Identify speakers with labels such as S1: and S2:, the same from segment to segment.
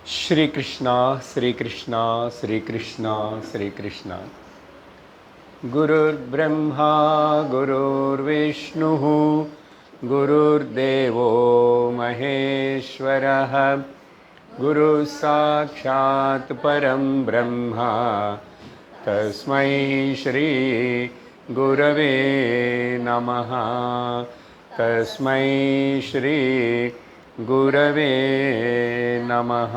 S1: श्री कृष्णा श्री कृष्णा श्री कृष्णा श्री कृष्णा। गुरुर्ब्रह्मा गुरुर्विष्णुः गुरुर्देवो महेश्वरः गुरुः साक्षात् परं ब्रह्मा तस्मै श्री गुरवे नमः। तस्मै श्री गुरवे नमः।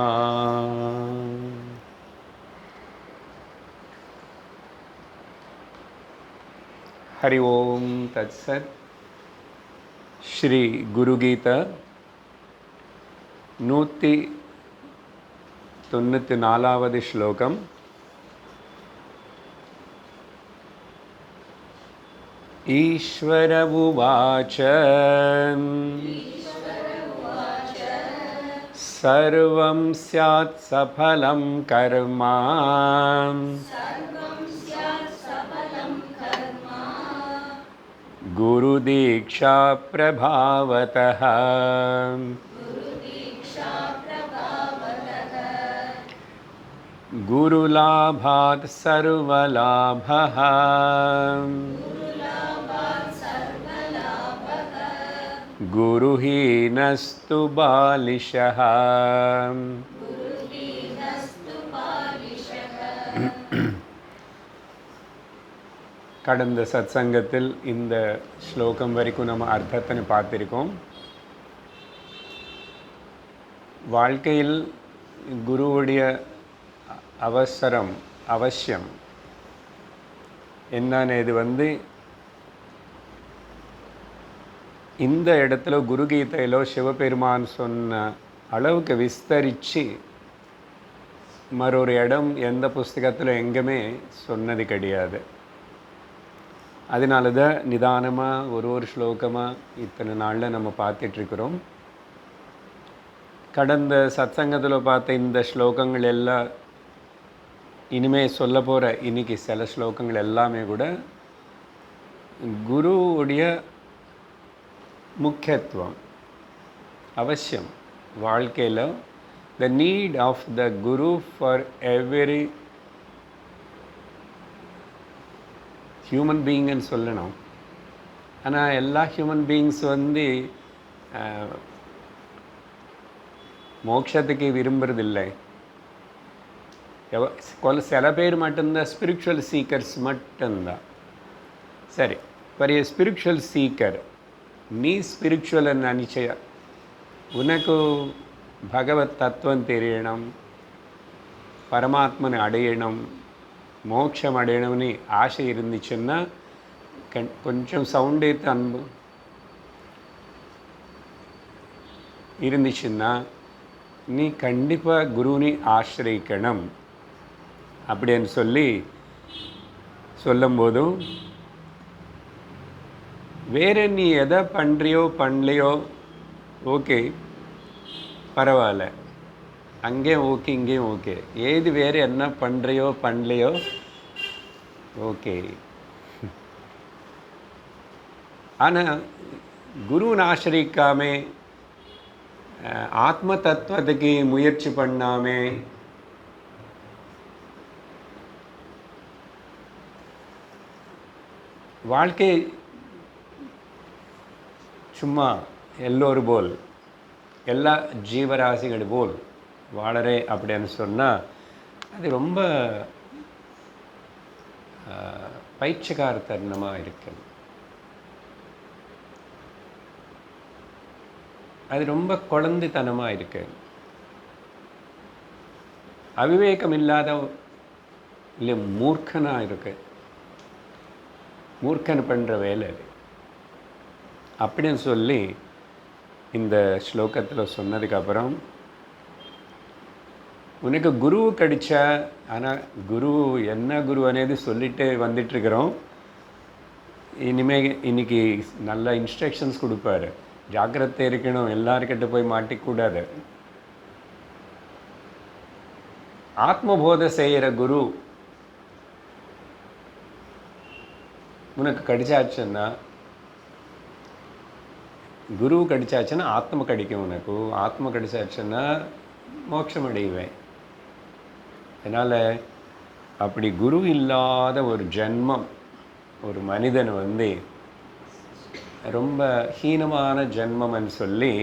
S1: हरि ओम तत्सत्। श्री गुरु गीता 194வது श्लोकम्। ईश्वर उवाच सर्वं स्यात् सफलं कर्म गुरुदीक्षा प्रभावतः। गुरुलाभात् सर्वलाभः गुरुहीनस्तु बालिशः। கடந்த சத்சங்கத்தில் இந்த ஸ்லோகம் வரைக்கும் நம்ம அர்த்தத்தை பார்த்திருக்கோம். வாழ்க்கையில் குருவுடைய அவசியம் என்னன்னு இது இந்த இடத்துல குரு கீதையிலோ சிவபெருமான் சொன்ன அளவுக்கு விஸ்தரித்து மற்றொரு இடம் எந்த புஸ்தகத்தில் எங்குமே சொன்னது கிடையாது. அதனால தான் நிதானமாக ஒரு ஸ்லோகமாக இத்தனை நாளில் நம்ம பார்த்துட்ருக்குறோம். கடந்த சத்சங்கத்தில் பார்த்த இந்த ஸ்லோகங்கள் எல்லாம் இனிமேல் சொல்ல போகிற இன்றைக்கி சில ஸ்லோகங்கள் எல்லாமே கூட குருவுடைய முக்கியத்துவம் அவசியம் வாழ்க்கையில். The need of the guru for every human பீயிங்குன்னு சொல்லணும். ஆனால் எல்லா ஹியூமன் பீயிங்ஸ் மோட்சத்துக்கு விரும்புறதில்லை. சில பேர் மட்டும்தான் ஸ்பிரிச்சுவல் சீக்கர்ஸ் மட்டும்தான். சரி, பெரிய ஸ்பிரிச்சுவல் சீக்கர் நீ ஸ்பிரிச்சுவல் நினச்ச உனக்கு பகவத் தத்துவம் தெரியணும், பரமாத்மனை அடையணும், மோட்சம் அடையணும்னு ஆசை இருந்துச்சுன்னா கொஞ்சம் சவுண்ட் ஏற்று அன்பு இருந்துச்சுன்னா நீ கண்டிப்பாக குருவினை ஆசிரியிக்கணும் அப்படின்னு சொல்லும்போதும் வேறு நீ எதை பண்ணலையோ ஓகே பரவாயில்ல, அங்கேயும் ஓகே இங்கேயும் ஓகே, ஏது வேறு என்ன பண்ணலையோ ஓகே. ஆனால் குருவின் ஆசிரிக்காமே ஆத்ம தத்துவத்துக்கு முயற்சி பண்ணாமே வாழ்க்கை சும்மா எல்லோரும் போல் எல்லா ஜீவராசிகள் போல் வாழறே அப்படின்னு சொன்னால் அது ரொம்ப பைத்தியக்காரத்தனமாக இருக்குது. அது ரொம்ப குழந்தைத்தனமாக இருக்கு. அவிவேகம் இல்லாத இல்லை மூர்க்கனாக இருக்கு. மூர்க்கன் பண்ணுற வேலை அது அப்படின்னு இந்த ஸ்லோகத்தில் சொன்னதுக்கப்புறம் உனக்கு குரு கிடைச்சா, ஆனால் குரு என்ன குரு అనేది சொல்லிட்டு வந்துட்டுருக்குறோம். இன்னைக்கு நல்ல இன்ஸ்ட்ரக்ஷன்ஸ் கொடுப்பாரு. ஜாக்கிரதை இருக்கணும், எல்லாருக்கிட்ட போய் மாட்டிக்கூடாது. ஆத்மபோத செய்கிற குரு உனக்கு கிடைச்சாச்சுன்னா, குரு கிடைச்சாச்சுன்னா ஆத்ம கிடைக்கும். உனக்கு ஆத்ம கிடைச்சாச்சுன்னா மோட்சம் அடைவேன். அதனால் அப்படி குரு இல்லாத ஒரு ஜென்மம், ஒரு மனிதன் வந்து ரொம்ப ஹீனமான ஜென்மம்னு சொல்லி,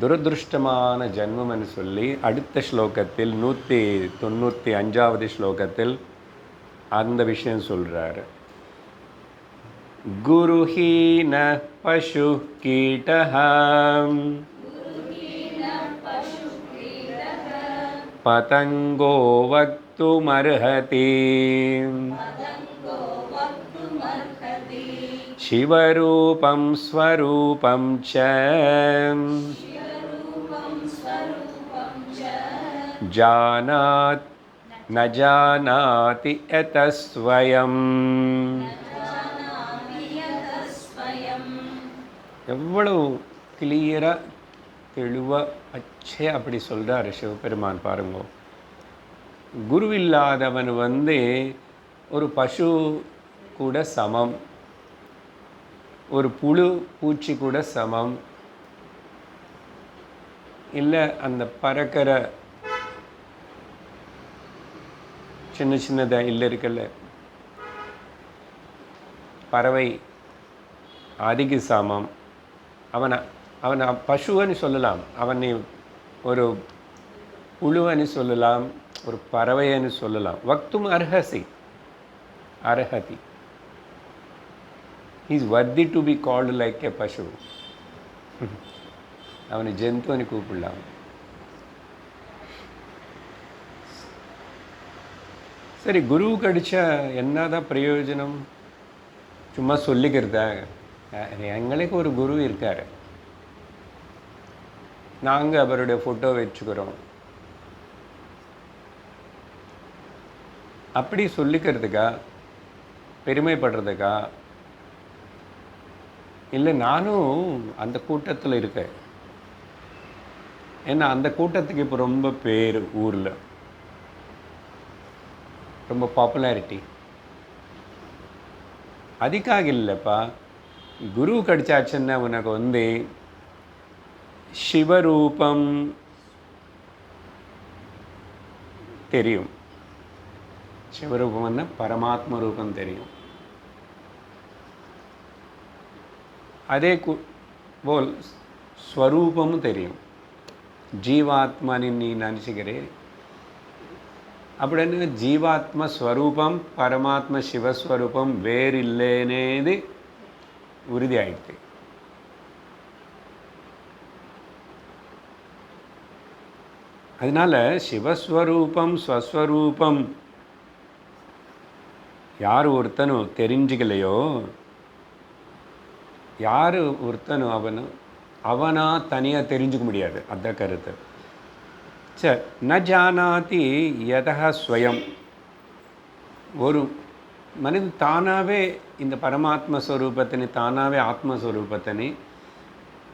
S1: துரதிருஷ்டமான ஜென்மம்னு சொல்லி அடுத்த ஸ்லோகத்தில் 195வது ஸ்லோகத்தில் அந்த விஷயம் சொல்கிறார். குருஹீன பசு கீட்டஹ பதங்கோ வக்துமர்ஹதி சிவரூபம் ஸ்வரூபம் ச ஜானாத் ந ஜானாதி யத ஸ்வயம். எவ்வளவு கிளியராக தெளிவாக அச்சே அப்படி சொல்கிறார் சிவபெருமான். பாருங்க, குருவில்லாதவன் வந்து ஒரு பசு கூட சமம், ஒரு புழு பூச்சி கூட சமம், இல்லை அந்த பறக்கிற சின்ன சின்னதாக இல்லை இருக்குல்ல பறவை, அதுக்கு சமம். அவனை பசுவன்னு சொல்லலாம், அவனை ஒரு புழுவன்னு சொல்லலாம், ஒரு பறவைன்னு சொல்லலாம். வக்தும் அர்ஹதி. He is worthy to be called like a பசு. அவனை ஜந்துன்னு கூப்பிடலாம். சரி, குரு கிடைச்சா என்னதான் பிரயோஜனம்? சும்மா சொல்லிக்கிறதா? எங்களுக்கு ஒரு குரு இருக்கார், நாங்கள் அவருடைய ஃபோட்டோ வச்சுக்கிறோம், அப்படி சொல்லிக்கிறதுக்கா, பெருமைப்படுறதுக்கா? இல்லை, நானும் அந்த கூட்டத்தில் இருக்கேன். ஏன்னா அந்த கூட்டத்துக்கு இப்போ ரொம்ப பேர், ஊரில் ரொம்ப பாப்புலாரிட்டி. அதுக்காக இல்லைப்பா, குரு கிடைச்சாச்சுன்னா உனக்கு வந்து சிவரூபம் தெரியும். சிவரூபம்னா பரமாத்ம ரூபம் தெரியும். அதே போல் ஸ்வரூபமும் தெரியும். ஜீவாத்மான்னு நீ நினச்சிக்கிறே, அப்படின்னு ஜீவாத்ம ஸ்வரூபம் பரமாத்ம சிவஸ்வரூபம் வேறு இல்லைனேது உறுதி ஆயிடுது. அதனால சிவஸ்வரூபம் ஸ்வஸ்வரூபம் யார் ஒருத்தனும் தெரிஞ்சுக்கலையோ, யார் ஒருத்தனும் அவனா தனியாக தெரிஞ்சுக்க முடியாது. அதான் கருத்து. சரி, ந ஜானாதி யதஹ ஸ்வயம். ஒரு மனிதன் தானாகவே இந்த பரமாத்ம ஸ்வரூபத்தினை, தானாகவே ஆத்மஸ்வரூபத்தினை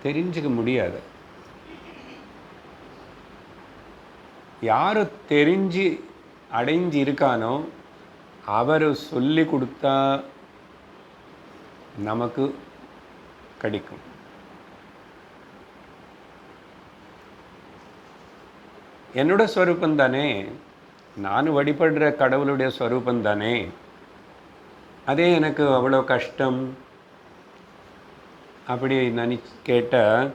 S1: தெரிஞ்சுக்க முடியாது. யார் தெரிஞ்சு அடைஞ்சு இருக்கானோ அவர் சொல்லி கொடுத்தா நமக்கு கிடைக்கும். என்னோட ஸ்வரூபம் தானே, நான் வழிபடுற கடவுளுடைய ஸ்வரூபம் தானே, அதே எனக்கு அவ்வளோ கஷ்டம் அப்படி கேட்டால்,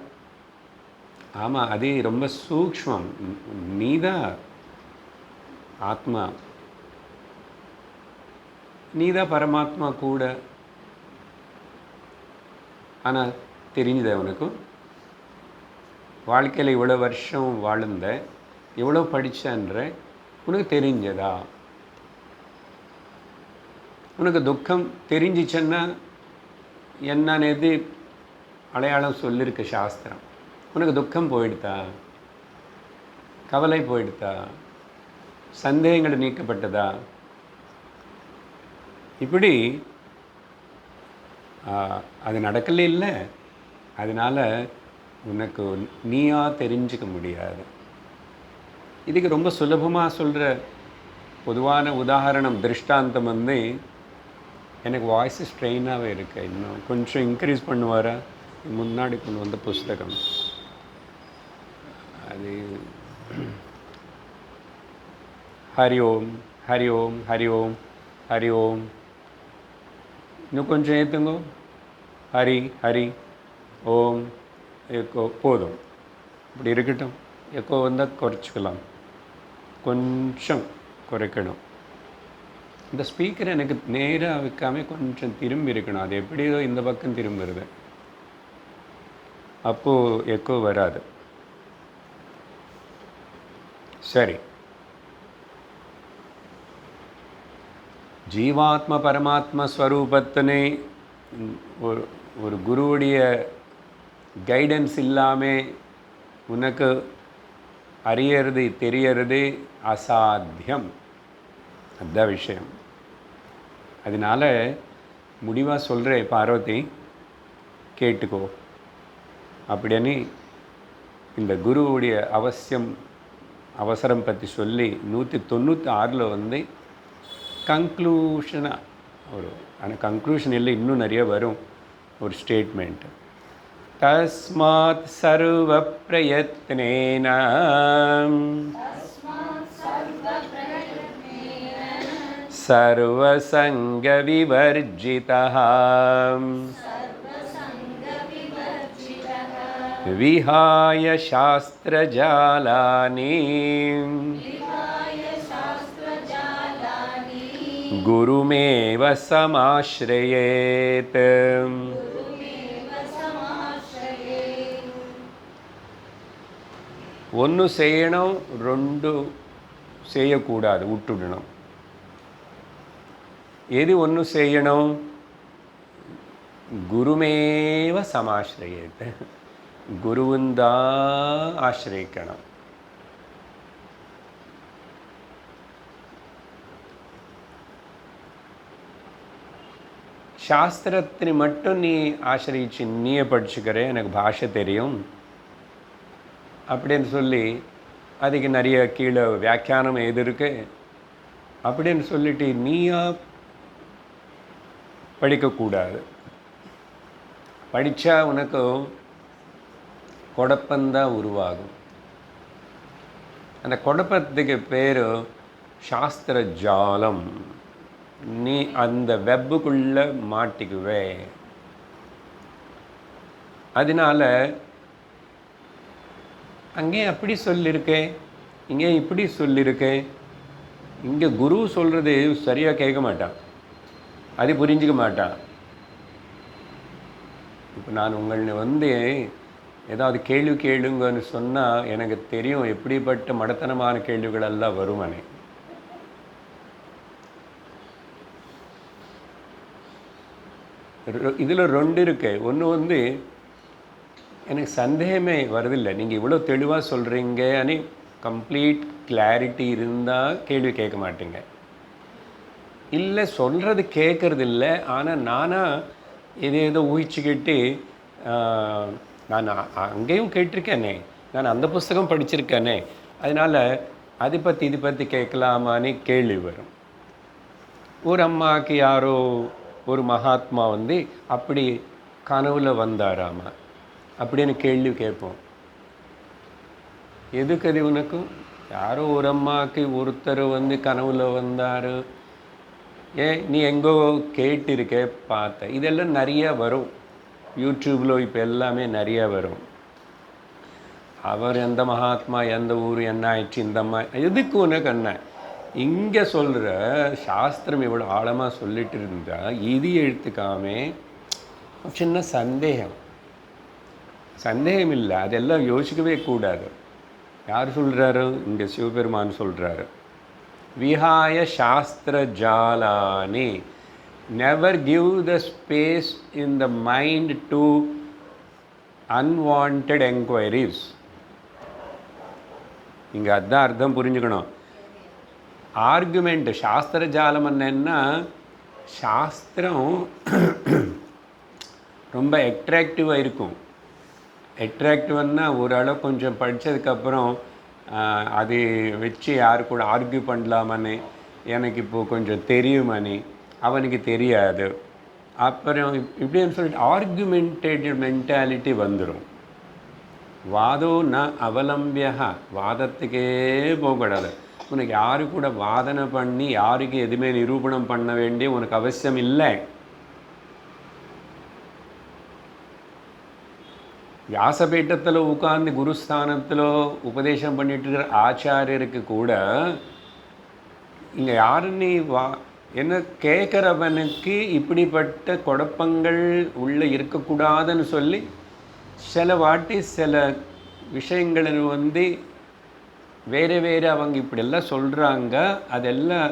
S1: ஆமாம், அது ரொம்ப சூக்ஷ்மம். நீதான் ஆத்மா, நீதான் பரமாத்மா கூட. ஆனால் தெரிஞ்சுதா உனக்கு? வாழ்க்கையில் இவ்வளோ வருஷம் வாழ்ந்த, எவ்வளோ படித்தன்ற உனக்கு தெரிஞ்சதா? உனக்கு துக்கம் தெரிஞ்சிச்சன்னா என்னன்னு அடையாளம் சொல்லியிருக்கு சாஸ்திரம். உனக்கு துக்கம் போயிடுதா? கவலை போயிடுதா? சந்தேகங்கள் நீக்கப்பட்டதா? இப்படி அது நடக்கல இல்லை. அதனால் உனக்கு நீயா தெரிஞ்சுக்க முடியாது. இதுக்கு ரொம்ப சுலபமாக சொல்கிற பொதுவான உதாரணம், திருஷ்டாந்தம் வந்து, எனக்கு வாய்ஸ் ஸ்ட்ரெயினாகவே இருக்கு, இன்னும் கொஞ்சம் இன்க்ரீஸ் பண்ணுவாரா? முன்னாடி கொண்டு வந்த புஸ்தகம் அது ஹரி ஓம், ஹரி ஓம், ஹரி ஓம், ஹரி ஓம். இன்னும் கொஞ்சம் ஏற்றுங்க. ஹரி ஹரி ஓம். எக்கோ போதும், இப்படி இருக்கட்டும். எக்கோ வந்தால் குறைச்சிக்கலாம், கொஞ்சம் குறைக்கணும். இந்த ஸ்பீக்கர் எனக்கு நேராக வைக்காமல் கொஞ்சம் திரும்பி இருக்கணும். அது எப்படியோ இந்த பக்கம் திரும்புறது, அப்போது எக்கோ வராது. சரி. ஜீவாத்ம பரமாத்ம ஸ்வரூபத்தினை ஒரு குருவுடைய கைடன்ஸ் இல்லாமல் உனக்கு அறியறது தெரியறது அசாத்தியம். அதுதான் விஷயம். அதனால் முடிவாக சொல்கிறேன் பார்வதி, கேட்டுக்கோ அப்படின்னு இந்த குருவுடைய அவசரம் பற்றி சொல்லி 196 வந்து கன்க்ளூஷனாக ஆனால் கன்க்ளூஷன் இல்லை, இன்னும் நிறைய வரும். ஒரு ஸ்டேட்மெண்ட், தஸ்மாத் சர்வ பிரயத்னேன சர்வசங்க விவர்ஜிதः விஹாய சாஸ்திரஜாலானி குருமேவ சமாஸ்ரயேத். ஒன்று செய்யணும், ரெண்டு செய்யக்கூடாது, விட்டுடணும். எது ஒன்று செய்யணும்? குருமேவ சமாஸ்ரயேத், குருவுந்தான் ஆசிரியிக்கணும். சாஸ்திரத்தை மட்டும் நீ ஆசிரியிச்சு நீயே படிச்சுக்கிற, எனக்கு பாஷை தெரியும் அப்படின்னு சொல்லி அதுக்கு நிறைய கீழே வியாக்கியானம் எது இருக்கு அப்படின்னு சொல்லிட்டு நீயா படிக்கக்கூடாது. படித்தா உனக்கு குழப்பந்தான் உருவாகும். அந்த குழப்பத்துக்கு பேர் சாஸ்திர ஜாலம். நீ அந்த வெப்புக்குள்ளே மாட்டிக்குவே. அதனால அங்கே அப்படி சொல்லியிருக்கேன், இங்கே இப்படி சொல்லியிருக்கேன். இங்கே குரு சொல்கிறது சரியாக கேட்க மாட்டான், அது புரிஞ்சிக்க மாட்டான். இப்போ நான் உங்களை வந்து ஏதாவது கேள்வி கேளுங்கன்னு சொன்னால் எனக்கு தெரியும் எப்படிப்பட்ட மடத்தனமான கேள்விகளெல்லாம் வருமானே. இதில் ரெண்டு இருக்கு. ஒன்று வந்து எனக்கு சந்தேகமே வரதில்லை, நீங்கள் இவ்வளோ தெளிவாக சொல்கிறீங்கன்னு கம்ப்ளீட் கிளாரிட்டி இருந்தால் கேள்வி கேட்க மாட்டீங்க. இல்லை சொல்கிறது கேட்குறது இல்லை, ஆனால் நானாக ஏதோ ஊகிச்சுக்கிட்டு நான் அங்கேயும் கேட்டிருக்கேனே, நான் அந்த புஸ்தகம் படிச்சிருக்கேனே, அதனால் அதை பற்றி இது பற்றி கேட்கலாமான்னு கேள்வி வரும். ஒரு அம்மாவுக்கு யாரோ ஒரு மகாத்மா வந்து அப்படி கனவுல வந்தாராமா அப்படின்னு கேள்வி கேட்போம். எதுக்கு அது உனக்கும்? யாரோ ஒரு அம்மாவுக்கு ஒருத்தர் வந்து கனவுல வந்தார், நீ எங்கோ கேட்டிருக்க பார்த்த. இதெல்லாம் நிறையா வரும் யூடியூப்பில். இப்போ எல்லாமே நிறையா வரும். அவர் எந்த மகாத்மா, எந்த ஊர், என்ன ஆயிடுச்சு, இந்த அம்மா, எதுக்கு உனக்கு என்ன? இங்கே சொல்கிற சாஸ்திரம் இவ்வளோ ஆழமாக சொல்லிட்டு இருந்தால் இது எடுத்துக்காமே சின்ன சந்தேகம் இல்லை, அதெல்லாம் யோசிக்கவே கூடாது. யார் சொல்கிறாரு? இங்கே சிவபெருமான் சொல்கிறாரு, விஹாய சாஸ்திர ஜாலானி, never give the space in the mind to unwanted enquiries. இங்கே அதுதான் அர்த்தம் புரிஞ்சுக்கணும். ஆர்குமெண்ட், சாஸ்திர ஜாலம் என்னன்னா, சாஸ்திரம் ரொம்ப அட்ராக்டிவாக இருக்கும். அட்ராக்டிவ்னா ஓரளவு கொஞ்சம் படித்ததுக்கப்புறம் அது வச்சு யாரு கூட ஆர்கியூ பண்ணலாமனே, எனக்கு இப்போது கொஞ்சம் தெரியுமனே, அவனுக்கு தெரியாது, அப்புறம் இப்படின்னு சொல்லிட்டு ஆர்குமெண்டேட்டிவ் மென்டாலிட்டி வந்துடும். வாதோ ந அவலம்பியா, வாதத்துக்கே போகக்கூடாது. உனக்கு யாரு கூட வாதனை பண்ணி யாருக்கு எதுவுமே நிரூபணம் பண்ண வேண்டிய உனக்கு அவசியம் இல்லை. வியாசபீட்டத்தில் உட்கார்ந்து குருஸ்தானத்தில் உபதேசம் பண்ணிட்டு இருக்கிற ஆச்சாரியருக்கு கூட இங்கே யாருன்னு என்ன கேட்குறவனுக்கு இப்படிப்பட்ட குழப்பங்கள் உள்ளே இருக்கக்கூடாதுன்னு சொல்லி சில வாட்டி சில விஷயங்களை வேறு வேறு அவங்க இப்படியெல்லாம் சொல்கிறாங்க, அதெல்லாம்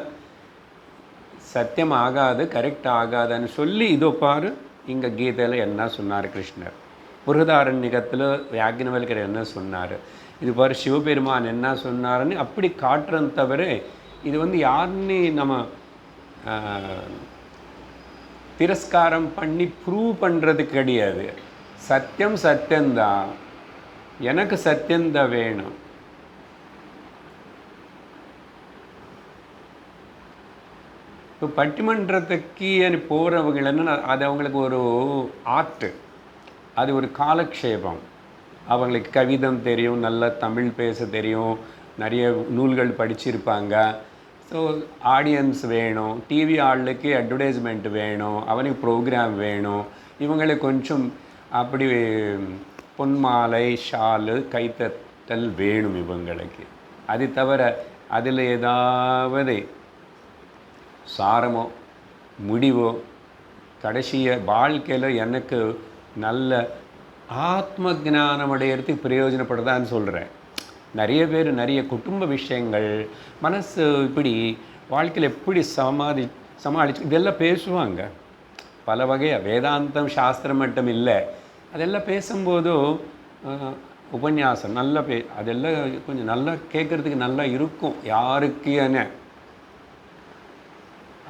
S1: சத்தியம் ஆகாது, கரெக்ட் ஆகாதுன்னு சொல்லி இதோ பாரு இங்கே கீதையில் என்ன சொன்னார் கிருஷ்ணர், புருதாரண்யத்தில் யாக்ஞவல்கர் என்ன சொன்னார், இது பாரு சிவபெருமான் என்ன சொன்னார்னு அப்படி காட்டுறன்னு தவிர இது யாருன்னு நம்ம திரஸ்காரம் பண்ணி ப்ரூவ் பண்ணுறது கிடையாது. சத்தியம் சத்தியம்தான், எனக்கு சத்தியம்தான் வேணும். இப்போ பட்டிமன்றத்துக்கு போகிறவங்க என்ன, அது அவங்களுக்கு ஒரு ஆர்ட்டு, அது ஒரு காலக்ஷேபம். அவங்களுக்கு கவிதம் தெரியும், நல்லா தமிழ் பேச தெரியும், நிறைய நூல்கள் படிச்சிருப்பாங்க. ஸோ ஆடியன்ஸ் வேணும், டிவி ஆளுக்கு அட்வர்டைஸ்மெண்ட் வேணும், அவனுக்கு ப்ரோக்ராம் வேணும், இவங்களுக்கு கொஞ்சம் அப்படி பொன்மாலை ஷாலு கைத்தட்டல் வேணும் இவங்களுக்கு. அது தவிர அதில் ஏதாவது சாரமோ முடிவோ கடைசிய வாழ்க்கையில் எனக்கு நல்ல ஆத்ம ஞானம் அடையிறதுக்கு பிரயோஜனப்படுதான்னு சொல்கிறேன். நிறைய பேர் நிறைய குடும்ப விஷயங்கள், மனசு இப்படி வாழ்க்கையில் எப்படி சமாளிச்சு இதெல்லாம் பேசுவாங்க பல வகையாக. வேதாந்தம் சாஸ்திரம் மட்டும் இல்லை, அதெல்லாம் பேசும்போதும் உபன்யாசம் நல்லா அதெல்லாம் கொஞ்சம் நல்லா கேட்குறதுக்கு நல்லா இருக்கும். யாருக்கு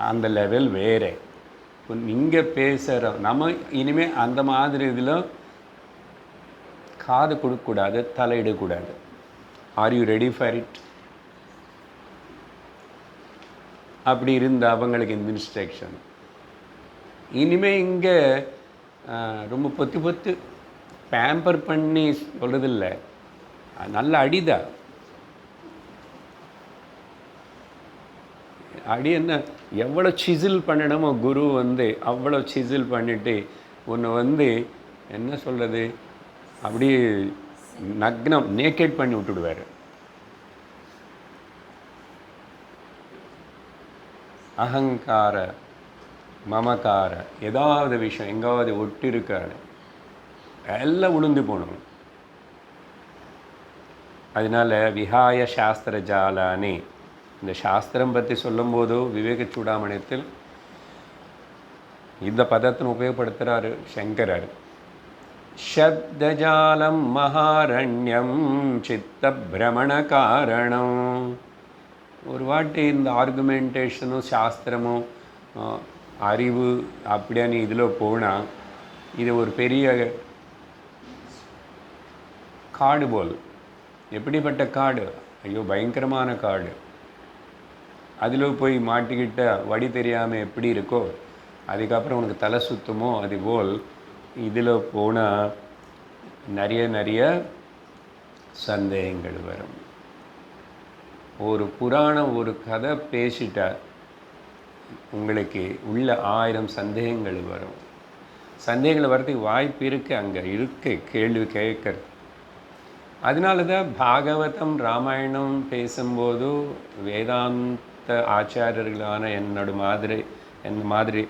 S1: அந்த லெவல் வேறு. இங்கே பேசுகிறோம் நம்ம இனிமேல் அந்த மாதிரி இதில் காது கொடுக்கக்கூடாது, தலையிடக்கூடாது. Are you ready for it? அப்படி இருந்த அவங்களுக்கு இந்த இன்ஸ்ட்ரக்ஷன். இனிமேல் இங்கே ரொம்ப பொத்து பேம்பர் பண்ணி சொல்கிறதில்ல, நல்ல அடிதான். அடி என்ன எவ்வளோ சிசில் பண்ணணுமோ குரு அவ்வளோ சிசில் பண்ணிவிட்டு உன்னை என்ன சொல்கிறது அப்படியே நக்னம் நேக்கெட் பண்ணி விட்டுடுவார். அகங்கார மமக்கார ஏதாவது விஷயம் எங்காவது ஒட்டி இருக்காது, எல்லாம் உளுந்து போகணும். அதனால விஹாய சாஸ்திர ஜாலானே, இந்த சாஸ்திரம் பற்றி சொல்லும்போது விவேக சூடாமணியத்தில் இந்த பதத்தை உபயோகப்படுத்துகிறாரு சங்கரர். சப்தஜாலம் மகாரண்யம் சித்த பிரமண காரணம். ஒரு வாட்டி இந்த ஆர்குமெண்டேஷனும் சாஸ்திரமும் அறிவு அப்படியானு இதில் போனால் இது ஒரு பெரிய காடு போல். எப்படிப்பட்ட காடு? ஐயோ பயங்கரமான காடு. அதில் போய் மாட்டிக்கிட்ட வழி தெரியாமல் எப்படி இருக்கோ, அதுக்கப்புறம் உனக்கு தலை சுத்தமோ, அதுபோல் இதில் போனால் நிறைய சந்தேகங்கள் வரும். ஒரு புராணம் ஒரு கதை பேசிட்டா உங்களுக்கு உள்ள 1000 சந்தேகங்கள் வரும். சந்தேகங்கள் வர்றதுக்கு வாய்ப்பு இருக்குது, அங்கே இருக்கு கேள்வி கேட்கறது. அதனால தான் பாகவதம் ராமாயணம் பேசும்போது வேதாந்த ஆச்சாரியர்களான என்ன மாதிரி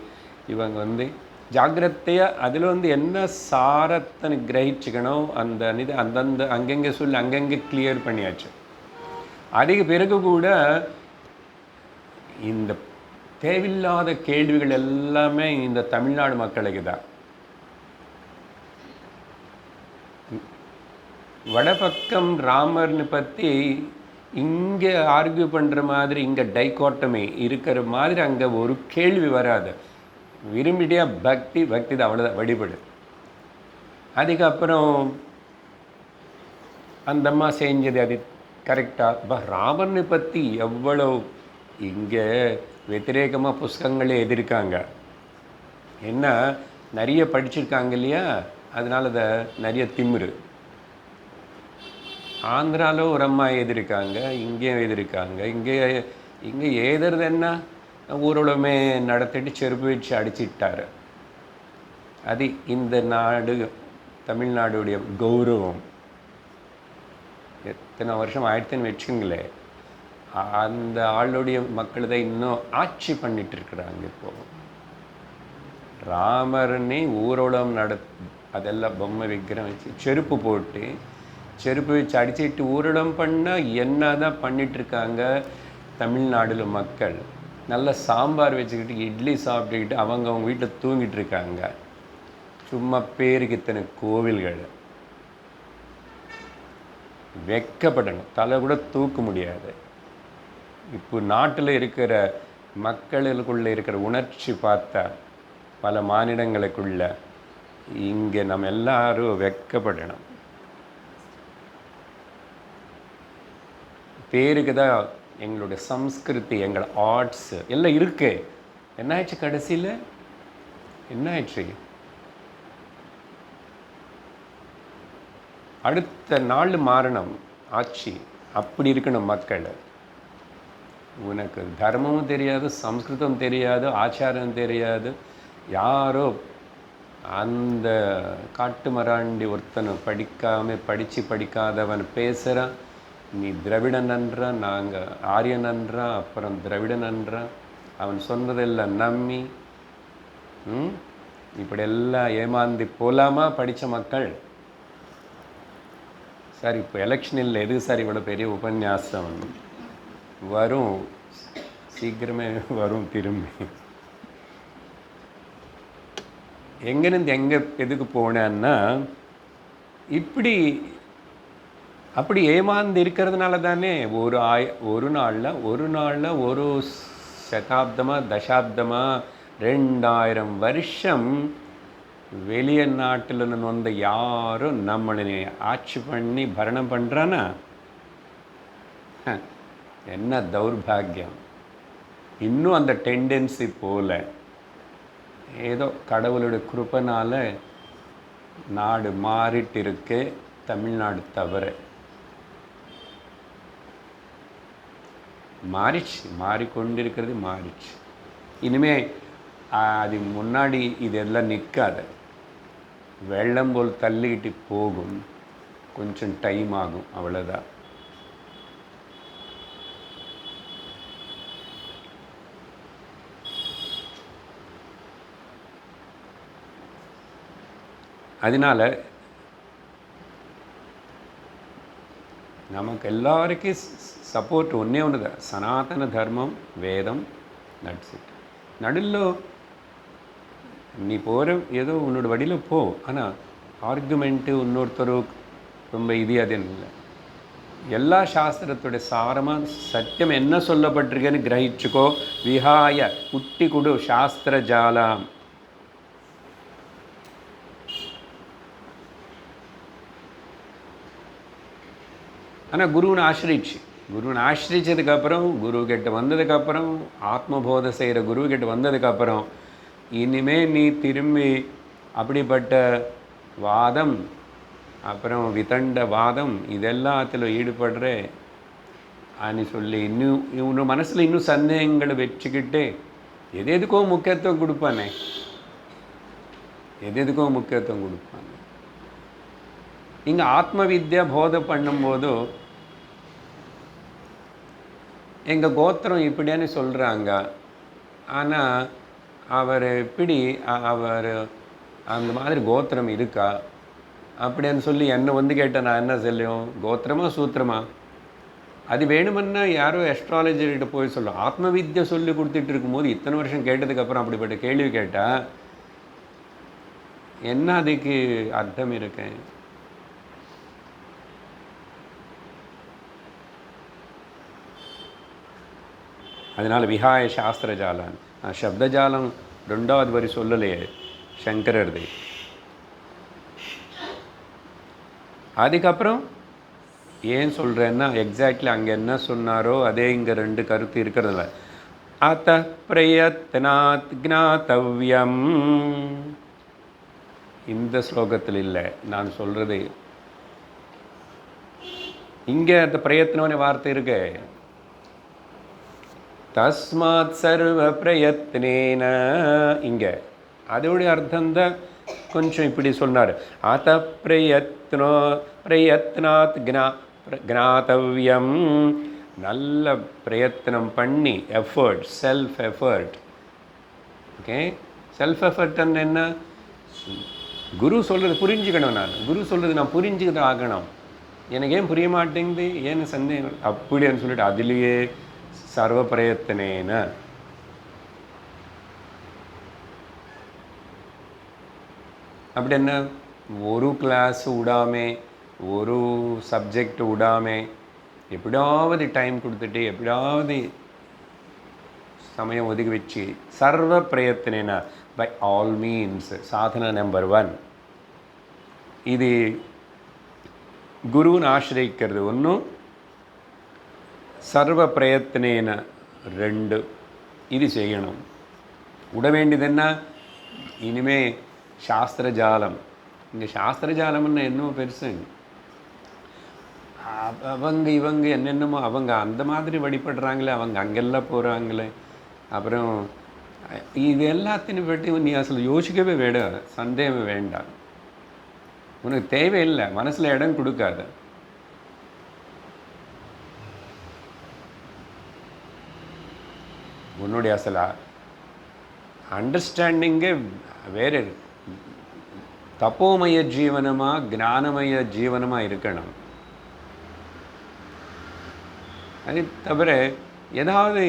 S1: இவங்க ஜாகிரதையாக அதில் என்ன சாரத்தை கிரகிச்சுக்கணும் அந்தந்த அங்கங்கே சொல்லி அங்கங்கே கிளியர் பண்ணியாச்சு. அதுக்கு பிறகு கூட இந்த தேவையில்லாத கேள்விகள் எல்லாமே இந்த தமிழ்நாடு மக்களுக்கு தான். வடபக்கம் ராமர்னு பற்றி இங்கே ஆர்கியூ பண்ணுற மாதிரி, இங்கே டைகாட்டமி இருக்கிற மாதிரி அங்கே ஒரு கேள்வி வராது. விரும்பிட்டியாக பக்தி தான், அவ்வளோதான், வழிபடு. அதுக்கப்புறம் அந்த அம்மா செஞ்சது அது கரெக்டாக. இப்போ ராமனை பற்றி எவ்வளோ இங்கே வெத்திரேகமாக புஸ்தகங்களே எழுதியிருக்காங்க. என்ன நிறைய படிச்சிருக்காங்க இல்லையா, அதனால நிறைய திமிரு. ஆந்திராவில் ஒரு அம்மா எழுதியிருக்காங்க, இங்கேயும் எழுதியிருக்காங்க. இங்கே எழுதுறது என்ன, ஊர்வலமே நடத்திட்டு செருப்பு வச்சு அடிச்சிட்டாரு. அது இந்த நாடு தமிழ்நாடுடைய கௌரவம். எத்தனை வருஷம் ஆயிடுத்துன்னு வச்சுங்களேன், அந்த ஆளுடைய மக்கள் தான் இன்னும் ஆட்சி பண்ணிட்டு இருக்கிறாங்க. இப்போது ராமர்னே ஊர்வலம் அதெல்லாம் பொம்மை விக்கிரம் வச்சு செருப்பு போட்டு செருப்பு வச்சு அடிச்சுட்டு ஊர்வலம் பண்ணால் என்ன தான் பண்ணிகிட்ருக்காங்க தமிழ்நாடுல மக்கள். நல்ல சாம்பார் வச்சுக்கிட்டு இட்லி சாப்பிட்டுக்கிட்டு அவங்க வீட்டில் தூங்கிட்டு இருக்காங்க. சும்மா பேருக்கு இத்தனை கோவில்கள். வெக்கப்படணும், தலை கூட தூக்க முடியாது. இப்போ நாட்டில் இருக்கிற மக்களுக்குள்ளே இருக்கிற உணர்ச்சி பார்த்தா பல மாநிலங்களுக்குள்ள இங்கே நம்ம எல்லாரும் வெக்கப்படணும். பேருக்கு தான் எங்களுடைய சம்ஸ்கிருதி, எங்களோட ஆர்ட்ஸ் எல்லாம் இருக்கு. என்ன ஆயிடுச்சு கடைசியில்? என்ன ஆயிடுச்சு? அடுத்த நாள் மாறணும் ஆட்சி. அப்படி இருக்கணும் மக்கள். உனக்கு தர்மமும் தெரியாது, சம்ஸ்கிருதம் தெரியாது, ஆச்சாரம் தெரியாது. யாரோ அந்த காட்டு மராண்டி ஒருத்தனை படிக்காதவன் பேசுகிறான். நீ திராவிடன் நன்றா, நாங்கள் ஆரியன் நன்றா, அப்புறம் திராவிடன் நன்றா. அவன் சொன்னதெல்லாம் நம்பி இப்படியெல்லாம் ஏமாந்தி போகலாமா படித்த மக்கள்? சார் இப்போ எலெக்ஷன் இல்லை, எதுக்கு சார் இவ்வளோ பெரிய உபன்யாசம்? வரும், சீக்கிரமே வரும் திரும்பி. எங்கேருந்து எதுக்கு போனேன்னா, அப்படி ஏமாந்து இருக்கிறதுனால தானே ஒரு நாளில் ஒரு சதாப்தமாக தசாப்தமாக 2000 வருஷம் வெளிய நாட்டில் வந்த யாரும் நம்மளை ஆட்சி பண்ணி பரணம் பண்ணுறானா? என்ன தௌர்பாகியம். இன்னும் அந்த டெண்டன்சி போல ஏதோ கடவுளோட கிருபைனால நாடு மாறிட்டு இருக்கு, தமிழ்நாடு தவிர. மாறிக்கொண்டிருக்கிறது மாறிச்சு. இனிமே அது முன்னாடி இதெல்லாம் நிற்காது. வெள்ளம் போல் தள்ளிக்கிட்டு போகும், கொஞ்சம் டைம் ஆகும், அவ்வளோதான். அதனால் நமக்கு எல்லாருக்கும் சப்போர்ட் ஒன்றே ஒன்று தான், சனாதன தர்மம், வேதம், நட்ஸ். நடுவில் நீ போகிற ஏதோ உன்னோட வழியில் போ, ஆனால் ஆர்குமெண்ட்டு இன்னொருத்தர் ரொம்ப இது அது இல்லை. எல்லா சாஸ்திரத்தோட சாரமாக சத்தியம் என்ன சொல்லப்பட்டிருக்கேன்னு கிரகிச்சுக்கோ. விஹாய குட்டி குடு சாஸ்திர ஜாலாம். ஆனால் குருவை ஆசிரிச்சதுக்கப்புறம், குருக்கிட்ட வந்ததுக்கப்புறம், ஆத்மபோதை செய்கிற குருக்கிட்ட வந்ததுக்கப்புறம், இனிமேல் நீ திரும்பி அப்படிப்பட்ட வாதம், அப்புறம் விதண்ட வாதம் இதெல்லாத்தில் ஈடுபடுற அனு சொல்லி இன்னும் மனசில் இன்னும் சந்தேகங்களை வச்சுக்கிட்டு எதுக்கோ முக்கியத்துவம் கொடுப்பானே, எதுக்கோ முக்கியத்துவம் கொடுப்பானே. இங்கே ஆத்ம வித்யா போதை பண்ணும்போது எங்கள் கோத்திரம் இப்படின்னு சொல்கிறாங்க, ஆனால் அவர் அவர் அந்த மாதிரி கோத்திரம் இருக்கா அப்படின்னு சொல்லி என்னை கேட்டால் நான் என்ன சொல்லுவோம்? கோத்திரமா சூத்திரமா? அது வேணுமென்னா யாரோ அஸ்ட்ராலஜர்கிட்ட போய் சொல்லும். ஆத்ம வித்யா சொல்லி கொடுத்துட்டு இருக்கும்போது இத்தனை வருஷம் கேட்டதுக்கப்புறம் அப்படிப்பட்ட கேள்வி கேட்டால் என்ன அதுக்கு அர்த்தம் இருக்கு? அதனால் விஹாய சாஸ்திர ஜாலான். சப்தஜாலம் 2வது வரி சொல்லலையே சங்கரர்து. அதுக்கப்புறம் ஏன் சொல்கிறேன்னா, எக்ஸாக்ட்லி அங்கே என்ன சொன்னாரோ அதே இங்கே 2 கருத்து இருக்கிறதில்ல. அத பிரயத்னாத் ஞாதவ்யம். இந்த ஸ்லோகத்தில் இல்லை, நான் சொல்கிறது இங்கே அந்த பிரயத்னம்னு வார்த்தை இருக்கு. தஸ்மாத் சர்வ பிரயத்னேன, இங்கே அதோடைய அர்த்தம் தான் கொஞ்சம் இப்படி சொன்னார். அத பிரயத்னாத் ஞாத்தவ்யம், நல்ல பிரயத்னம் பண்ணி, effort, self effort. Okay, self effort என்ன? குரு சொல்கிறது புரிஞ்சுக்கணும். குரு சொல்கிறது நான் புரிஞ்சுக்கிட்டு ஆகணும். எனக்கு ஏன் புரிய மாட்டேங்குது, ஏன்னு சந்தேகம் அப்படின்னு சொல்லிட்டு அதுலேயே சர்வ பிரயத்தனேன. அப்படி என்ன, ஒரு கிளாஸ் விடாமே, ஒரு சப்ஜெக்ட் விடாமே, எப்படியாவது டைம் கொடுத்துட்டு எப்படியாவது சமயம் ஒதுக்கி வச்சு சர்வ பிரயத்தனேனா, பை ஆல் மீன்ஸ், சாதனை நம்பர் 1. இது குருன்னு ஆசிரியிக்கிறது ஒன்றும், சர்வ பிரயத்தனேன 2. இது செய்யணும். விட வேண்டியது என்ன, இனிமே சாஸ்திர ஜாலம். இங்கே சாஸ்திர ஜாலம்னு என்னமோ பெருசு, அவங்க இவங்க என்னென்னமோ அவங்க அந்த மாதிரி வழிபடுறாங்களே, அவங்க அங்கெல்லாம் போகிறாங்களே. அப்புறம் இது எல்லாத்தையும் பற்றி நீ அசல் யோசிக்கவே வேண்டாம், சந்தேகம் வேண்டாம். உனக்கு தேவையில்லை, மனசில் இடம் கொடுக்காத. உன்னுடைய அசல அண்டர்ஸ்டாண்டிங்கே வேறு, தப்போமய ஜீவனமாக ஞானமய ஜீவனமாக இருக்கணும். அது தவிர ஏதாவது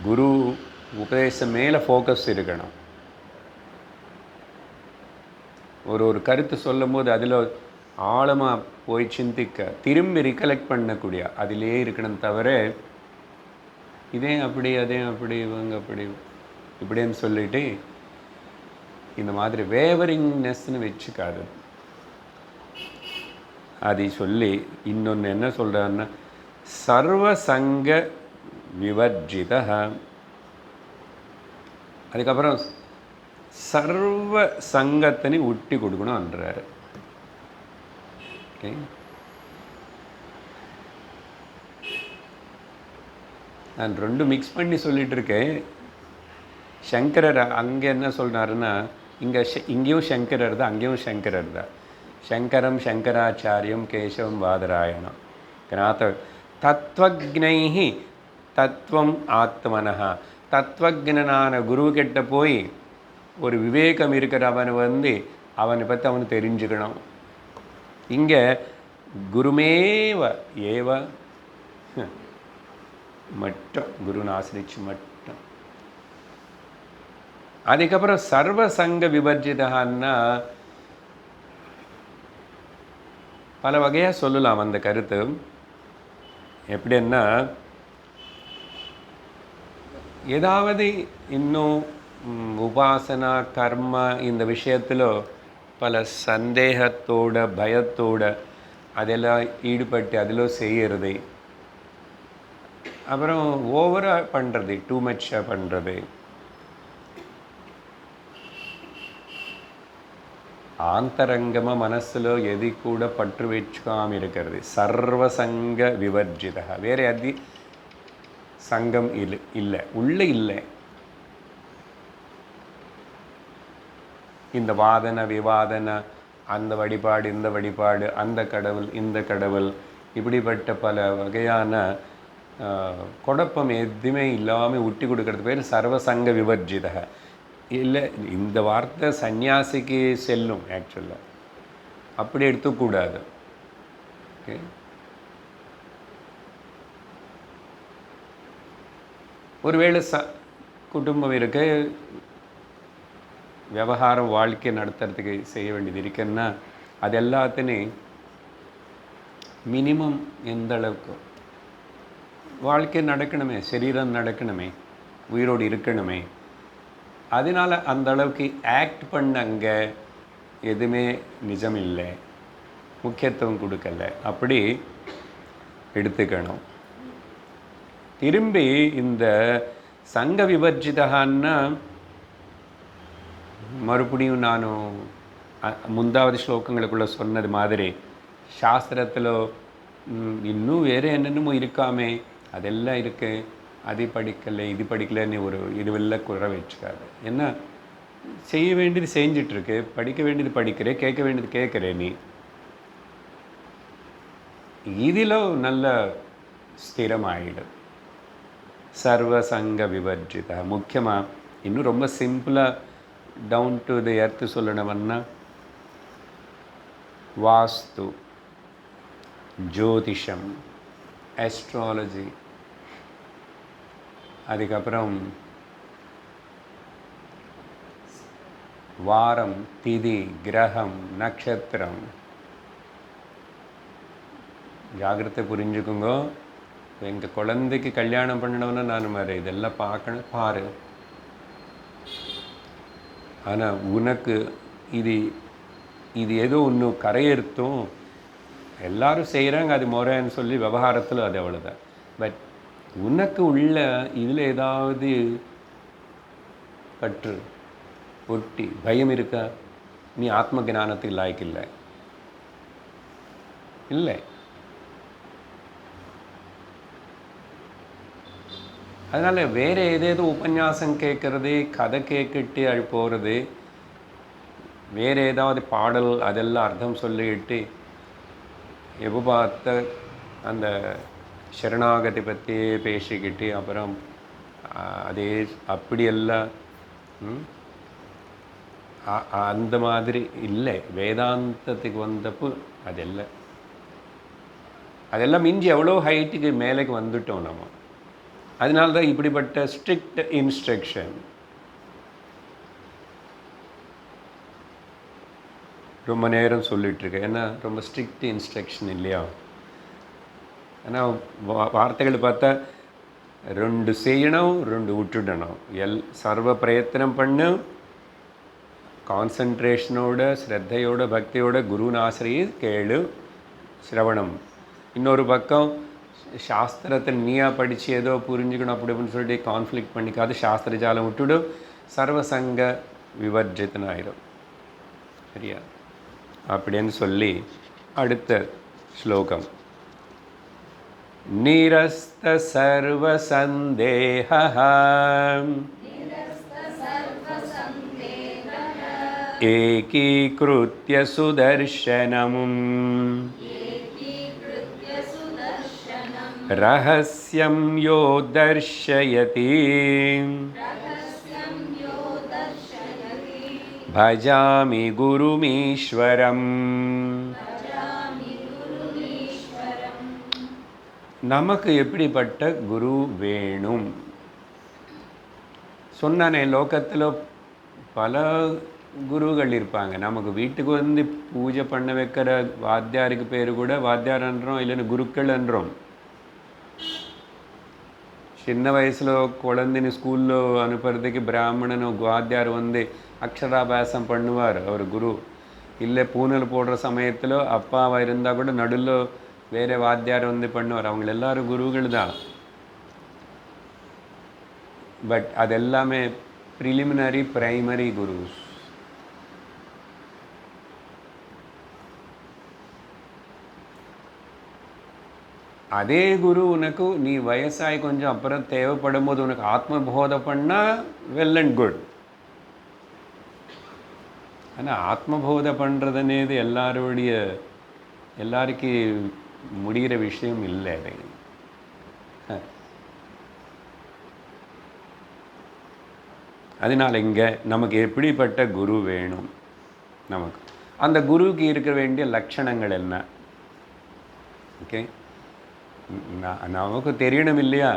S1: குரு உபதேசம் மேலே ஃபோக்கஸ் இருக்கணும். ஒரு கருத்து சொல்லும் போது அதில் ஆழமாக போய் சிந்திக்க, திரும்பி ரிகலெக்ட் பண்ணக்கூடிய அதிலே இருக்கணும். தவிர இதே அப்படி அதே அப்படி இவங்க அப்படி இப்படின்னு சொல்லிட்டு இந்த மாதிரி வேவரிங்னஸ்ன்னு வச்சுக்காது. அதை சொல்லி இன்னொன்று என்ன சொல்கிறாருன்னா, சர்வசங்க விவர்ஜித, அதுக்கப்புறம் சர்வ சங்கத்தினை உட்டி கொடுக்கணும்ன்றாரு. ஓகே, நான் 2 மிக்ஸ் பண்ணி சொல்லிகிட்டு இருக்கேன். சங்கரர் அங்கே என்ன சொல்கிறாருன்னா, இங்கேயும் சங்கரர் தான், அங்கேயும் சங்கரர் தான். சங்கரம் சங்கராச்சாரியம் கேசவம் வாதராயணம் ஞாத்த தத்வக்ஞைஹி தத்துவம் ஆத்மனஹா. தத்துவக்ஞனான குருக்கிட்ட போய் ஒரு விவேகம் இருக்கிற அவனை பற்றி அவனு தெரிஞ்சுக்கணும். இங்கே குருமேவ ஏவ மட்டும், குருன்னு ஆசிரிச்சு மட்டும். அதுக்கப்புறம் சர்வசங்க விவர்ஜிதான்னா பல வகையாக சொல்லலாம் அந்த கருத்து. எப்படின்னா, ஏதாவது இன்னும் உபாசனா கர்ம இந்த விஷயத்தில் பல சந்தேகத்தோட பயத்தோட அதெல்லாம் ஈடுபட்டு அதில் செய்கிறது, அப்புறம் ஓவராக பண்ணுறது, டூ மச்சாக பண்ணுறது, ஆந்தரங்கமாக மனசில் எது கூட பற்று வச்சுக்காமல் இருக்கிறது. சர்வசங்க விவர்ஜித, வேறு எது சங்கம் இல்லை, உள்ளே இல்லை. இந்த வாதன விவாதன, அந்த வழிபாடு இந்த வழிபாடு, அந்த கடவுள் இந்த கடவுள், இப்படிப்பட்ட பல வகையான குழப்பம் எதுவுமே இல்லாமல் விட்டு கொடுக்கறது பேர் சர்வசங்க விவர்ஜித. இல்லை, இந்த வார்த்தை சந்நியாசிக்கு செல்லும் ஆக்சுவலாக, அப்படி எடுத்துக்கூடாது. ஓகே, ஒருவேளை குடும்பம் இருக்கு, விவகாரம் வாழ்க்கை நடத்துறதுக்கு செய்ய வேண்டியது இருக்குன்னா அது எல்லாத்தையும் மினிமம் எந்த அளவுக்கு வாழ்க்கை நடக்கணுமே, சரீரம் நடக்கணுமே, உயிரோடு இருக்கணுமே, அதனால் அந்த அளவுக்கு ஆக்ட் பண்ணங்க எதுவுமே நிஜம் இல்லை, முக்கியத்துவம் கொடுக்கல, அப்படி எடுத்துக்கணும். திரும்பி இந்த சங்க விவர்ஜிதான்னா மறுபடியும் நான் முந்தாவது ஸ்லோகங்களுக்குள்ளே சொன்னது மாதிரி சாஸ்திரத்தில் இன்னும் வேறு என்னென்னமோ இருக்காமே, அதெல்லாம் இருக்கு, அது படிக்கலை இது படிக்கலைன்னு ஒரு இதுவெல்லாம் குறை வச்சுக்காது. என்ன செய்ய வேண்டியது செஞ்சிட்ருக்கு, படிக்க வேண்டியது படிக்கிறே, கேட்க வேண்டியது கேட்குறே. நீ இதில் நல்ல ஸ்திரமாயிடும். சர்வசங்க விவர்ஜிதா. முக்கியமாக இன்னும் ரொம்ப சிம்பிளாக டவுன் டு தி எர்த்து சொல்லணும்னா வாஸ்து, ஜோதிஷம், ஆஸ்ட்ராலஜி, அதுக்கப்புறம் வாரம், திதி, கிரகம், நட்சத்திரம். ஜாகிரதை புரிஞ்சுக்குங்க. எங்கள் குழந்தைக்கு கல்யாணம் பண்ணணும்னா நான் மாதிரி இதெல்லாம் பார்க்கணும், பாரு. ஆனால் உனக்கு இது இது ஏதோ ஒன்று கரையேறுத்தும், எல்லாரும் செய்கிறாங்க அது முறைன்னு சொல்லி விவகாரத்தில் அது அவ்வளோதான். பட் உனக்கு உள்ள இதில் ஏதாவது பற்று ஒட்டி பயம் இருக்கா, நீ ஆத்ம ஞானத்துக்கு லாய்க்கு இல்லை. இல்லை. அதனால் வேறு ஏதேதோ உபன்யாசம் கேட்குறது, கதை கேட்கிட்டு போகிறது, வேறு ஏதாவது பாடல் அதெல்லாம் அர்த்தம் சொல்லிக்கிட்டு எப்போ பார்த்த அந்த சரணாகதி பற்றியே பேசிக்கிட்டு அப்புறம் அதே அப்படியெல்லாம் அந்த மாதிரி இல்லை. வேதாந்தத்துக்கு வந்தப்போ அதெல்லாம் மிஞ்சி எவ்வளோ ஹைட்டுக்கு மேலேக்கு வந்துட்டோம் நம்ம. அதனால தான் இப்படிப்பட்ட ஸ்ட்ரிக்ட் இன்ஸ்ட்ரக்ஷன். ரொம்ப நேரம் சொல்லிகிட்ருக்கேன், ஏன்னா ரொம்ப ஸ்ட்ரிக்ட் இன்ஸ்ட்ரக்ஷன் இல்லையா. ஏன்னா வார்த்தைகள் பார்த்தா 2 செய்யணும், 2 விட்டுடணும். சர்வ பிரயத்தனம் பண்ணு, கான்சன்ட்ரேஷனோட, ஸ்ரத்தையோட, பக்தியோட குருவின் ஆசிரியை கேளு, சிரவணம். இன்னொரு பக்கம் சாஸ்திரத்தில் நீயா படித்து ஏதோ புரிஞ்சுக்கணும் அப்படி அப்படின்னு சொல்லிட்டு கான்ஃப்ளிக்ட் பண்ணிக்காது, சாஸ்திர ஜாலம் விட்டுடும், சர்வசங்க விவர்ஜிதனாயிடும். சரியா? அப்படின்னு சொல்லி அடுத்த ஸ்லோகம். நிரஸ்த சர்வ சந்தேஹ ஏகீக்ருத்ய சுதர்ஷனம் ரஹஸ்யம் யோ தர்ஷயதி பஜாமி குருமீஸ்வரம். நமக்கு எப்படிப்பட்ட குரு வேணும் சொன்னானே. லோகத்தில் பல குருகள் இருப்பாங்க. நமக்கு வீட்டுக்கு வந்து பூஜை பண்ண வைக்கிற வாத்தியாருக்கு பேர் கூட வாத்தியார் என்றோம், இல்லைன்னு குருக்கள் என்றோம். சின்ன வயசில் குழந்தைன்னு ஸ்கூலில் அனுப்புறதுக்கு பிராமணனோ வாத்தியார் வந்து அக்ஷராபாசம் பண்ணுவார், அவர் குரு. இல்லை பூனல் போடுற சமயத்தில் அப்பாவாக இருந்தால் கூட நடுவில் வேறு வாத்தியார் வந்து பண்ணுவார். அவங்க எல்லாரும் குருகள் தான். பட் அது எல்லாமே ப்ரிலிமினரி பிரைமரி குருஸ். அதே குரு உனக்கு நீ வயசாகி கொஞ்சம் அப்புறம் தேவைப்படும் போது உனக்கு ஆத்மபோதம் பண்ணால் வெல் அண்ட் குட். ஆனால் ஆத்மபோதம் பண்ணுறதுனேது எல்லாருக்கும் முடிகிற விஷயம் இல்லை. அதனால் இங்கே நமக்கு எப்படிப்பட்ட குரு வேணும், நமக்கு அந்த குருவுக்கு இருக்க வேண்டிய லட்சணங்கள் என்ன? ஓகே, நமக்கு தெரியணும் இல்லையா?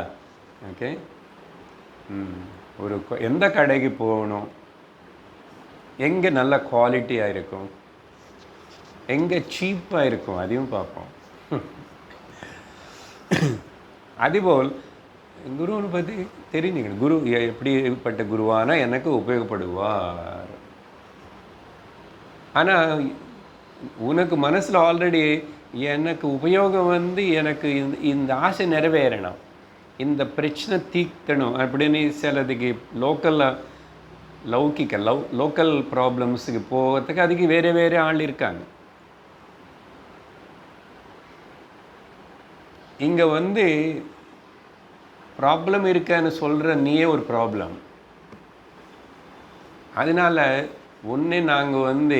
S1: ஓகே, ஒரு எந்த கடைக்கு போகணும், எங்கே நல்ல குவாலிட்டியாக இருக்கும், எங்கே சீப்பாக இருக்கும், அதையும் பார்ப்போம். அதுபோல் குருவை பற்றி தெரிஞ்சுக்கணும். குரு எப்படிப்பட்ட குருவானா எனக்கு உபயோகப்படுவார். ஆனால் உனக்கு மனசில் ஆல்ரெடி எனக்கு உபயோகம் வந்து எனக்கு இந்த ஆசை நிறைவேறணும், இந்த பிரச்சனை தீர்க்கணும் அப்படின்னு சிலதுக்கு லோக்கல் ப்ராப்ளம்ஸுக்கு போகிறதுக்கு அதுக்கு வேறு ஆள் இருக்காங்க. இங்கே வந்து ப்ராப்ளம் இருக்கான்னு சொல்கிற நீயே ஒரு ப்ராப்ளம். அதனால் ஒன்று நாங்கள் வந்து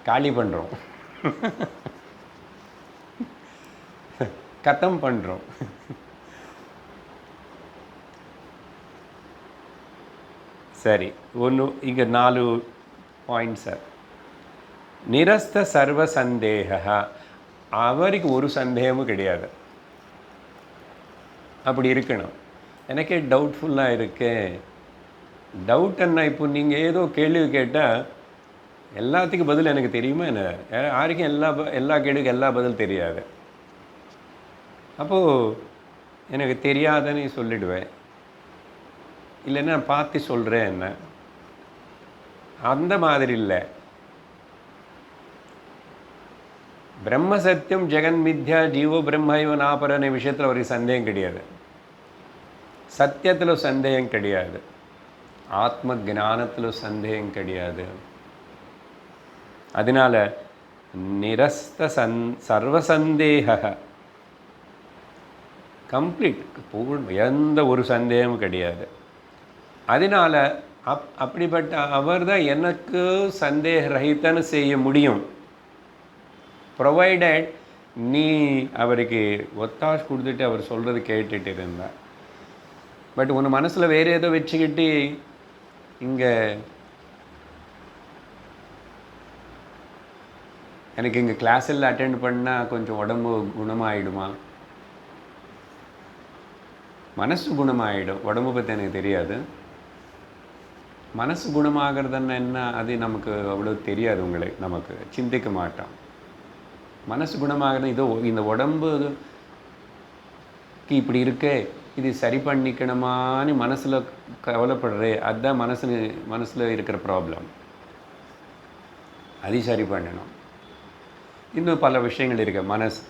S1: காலி பண்ணுறோம், கத்தம் பண்ணுறோம். சரி, ஒன்று இங்கே 4 பாயிண்ட் சார். நிரஸ்த சர்வ சந்தேக, அவருக்கு ஒரு சந்தேகமும் கிடையாது. அப்படி இருக்கணும். எனக்கே டவுட்ஃபுல்லாக இருக்கேன். டவுட் என்ன? இப்போ நீங்கள் ஏதோ கேள்வி கேட்டால் எல்லாத்துக்கும் பதில் எனக்கு தெரியுமா என்ன? யாருக்கும் எல்லா கேள்விக்கும் எல்லா பதில் தெரியாது. அப்போது எனக்கு தெரியாதுன்னு சொல்லிடுவேன், இல்லைன்னா பார்த்து சொல்கிறேன். என்ன அந்த மாதிரி இல்லை. பிரம்ம சத்தியம் ஜெகன் மித்யா ஜீவோ பிரம்ம நாபரன விஷயத்தில் அவருக்கு சந்தேகம் கிடையாது. சத்தியத்தில் சந்தேகம் கிடையாது. ஆத்ம ஞானத்தில் சந்தேகம் கிடையாது. அதனால நிரஸ்த சர்வசந்தேக, கம்ப்ளீட், எந்த ஒரு சந்தேகமும் கிடையாது. அதனால அப்படிப்பட்ட அவர் தான் எனக்கு சந்தேக ரஹிதன்னு செய்ய முடியும், ப்ரொவைடட் நீ அவருக்கு ஒத்தாசை கொடுத்துட்டு அவர் சொல்கிறது கேட்டுட்டு இருந்தா. பட் உன் மனசில் வேறு ஏதோ வச்சுக்கிட்டு இங்கே எனக்கு இங்கே கிளாஸில் அட்டெண்ட் பண்ணால் கொஞ்சம் உடம்பு குணமாகிடுமா? மனசு குணமாகிடும், உடம்பு பற்றி எனக்கு தெரியாது. மனசு குணமாகிறதுன்னு என்ன, அது நமக்கு அவ்வளோ தெரியாது. நமக்கு சிந்திக்க மாட்டோம். மனசு குணமாகிறது இதோ இந்த உடம்புக்கு இப்படி இருக்கே, இது சரி பண்ணிக்கணுமான்னு மனசில் கவலைப்படுறே, அதுதான் மனசில் இருக்கிற ப்ராப்ளம். அது சரி பண்ணணும். இன்னும் பல விஷயங்கள் இருக்கு. மனசு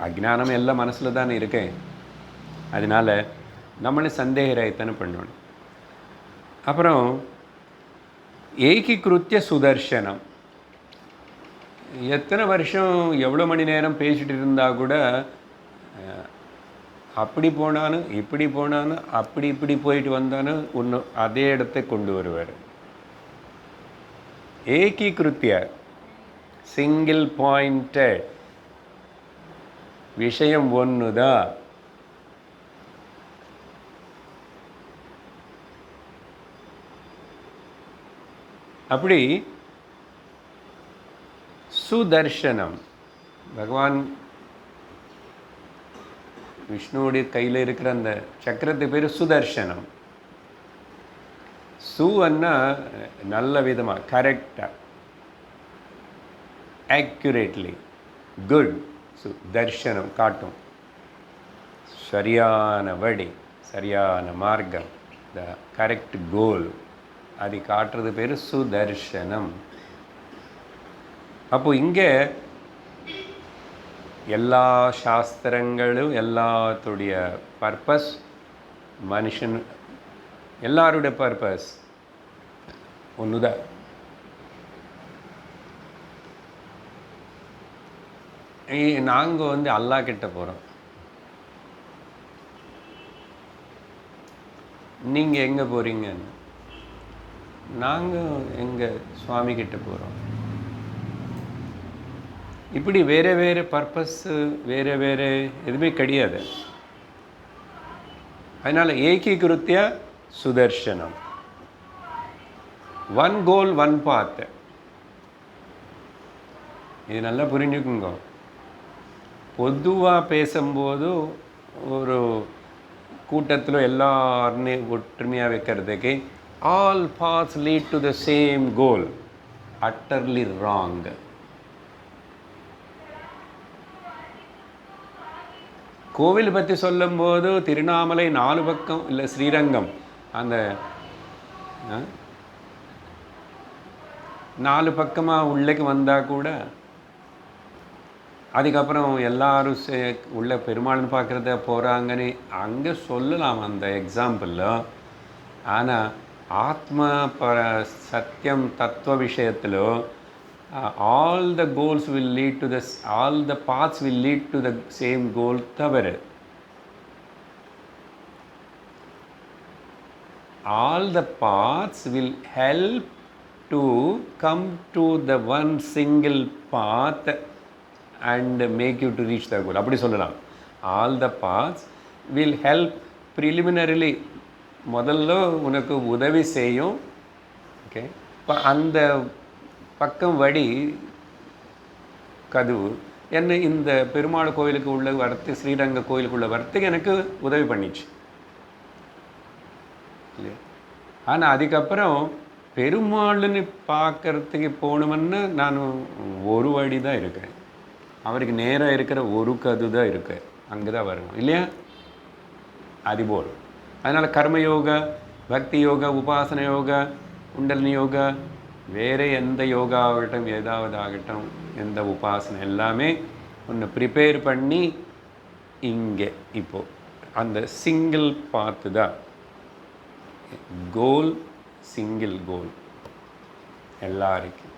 S1: அஜ்ஞானம் எல்லாம் மனசில் தானே இருக்கு. அதனால் நம்மளே சந்தேக ரஹிதன்னு பண்ணணும். அப்புறம் ஏகீகிருத்திய சுதர்சனம். எத்தனை வருஷம் எவ்வளோ மணி நேரம் பேசிகிட்டு இருந்தால் கூட அப்படி போனாலும் இப்படி போனாலும் அப்படி இப்படி போயிட்டு வந்தாலும் இன்னும் அதே இடத்தை கொண்டு வருவார். ஏகீகிருத்திய, சிங்கிள் பாயிண்டட், விஷயம் ஒன்று தான். அப்படி சுதர்சனம், பகவான் விஷ்ணுவுடைய கையில் இருக்கிற அந்த சக்கரத்துக்கு பேர் சுதர்சனம். சுன்னா நல்ல விதமாக, கரெக்டாக, ஆக்யூரேட்லி, குட். தர்சனம் காட்டும், சரியான வழி, சரியான மார்க்கம், த கரெக்ட் கோல், அது காட்டுறது பேர் சுதர்சனம். அப்போ இங்கே எல்லா சாஸ்திரங்களும் எல்லாத்துடைய பர்பஸ், மனுஷன் எல்லாருடைய பர்பஸ் ஒன்று தான். நாங்கள் வந்து அல்லாஹ் கிட்ட போகிறோம், நீங்கள் எங்கே போகிறீங்கன்னு. நாங்கள் எங்கள் சுவாமி கிட்ட போகிறோம். இப்படி வேறு வேறு பர்பஸ்ஸு, வேறு வேறு எதுவுமே கிடையாது. அதனால் ஏகீகிருத்திய சுதர்சனம், ஒன் கோல் ஒன் பாத். இது நல்லா புரிஞ்சுக்குங்க. பொதுவாக பேசும்போது ஒரு கூட்டத்தில் எல்லாருமே ஒற்றுமையாக வைக்கிறதுக்கு all paths lead to the same goal, utterly wrong. கோவில் பற்றி சொல்லும்போது திருவண்ணாமலை 4 பக்கம், இல்லை ஸ்ரீரங்கம் அந்த 4 பக்கமாக உள்ளேக்கு வந்தால் கூட, அதுக்கப்புறம் எல்லாரும் உள்ள பெருமாள்னு பார்க்குறத போகிறாங்கன்னு அங்கே சொல்லலாம் அந்த எக்ஸாம்பிளில். ஆனால் ஆத்ம சத்தியம் தத்துவ விஷயத்தில் all the goals will lead to this, all the paths will lead to the same goal தவிர all the paths will help to come to the one single path and make you to reach the goal. அப்படி சொல்லலாம். All the paths will help preliminarily, முதல்ல உனக்கு உதவி செய்யும். Okay, இப்போ அந்த பக்கம் வடி கதவு என்ன இந்த பெருமாள் கோயிலுக்கு உள்ள வரத்து, ஸ்ரீரங்க கோயிலுக்குள்ள வரத்துக்கு எனக்கு உதவி பண்ணிச்சு இல்லையா. ஆனால் அதுக்கப்புறம் பெருமாள்னு பார்க்கறதுக்கு போகணுமென்னு நான் ஒரு வழி தான் இருக்கேன், அவருக்கு நேராக இருக்கிற ஒரு கது தான் இருக்கு, அங்கே தான் வரணும் இல்லையா. அதுபோல் அதனால் கர்மயோகா, பக்தி யோகா, உபாசன யோகா, குண்டலினி யோகா, வேறு எந்த யோகா ஆகட்டும், ஏதாவது ஆகட்டும், எந்த உபாசனை எல்லாமே ஒன்று ப்ரிப்பேர் பண்ணி இங்கே இப்போது அந்த சிங்கிள் பார்த்து தான் கோல், சிங்கிள் கோல் எல்லாருக்கும்.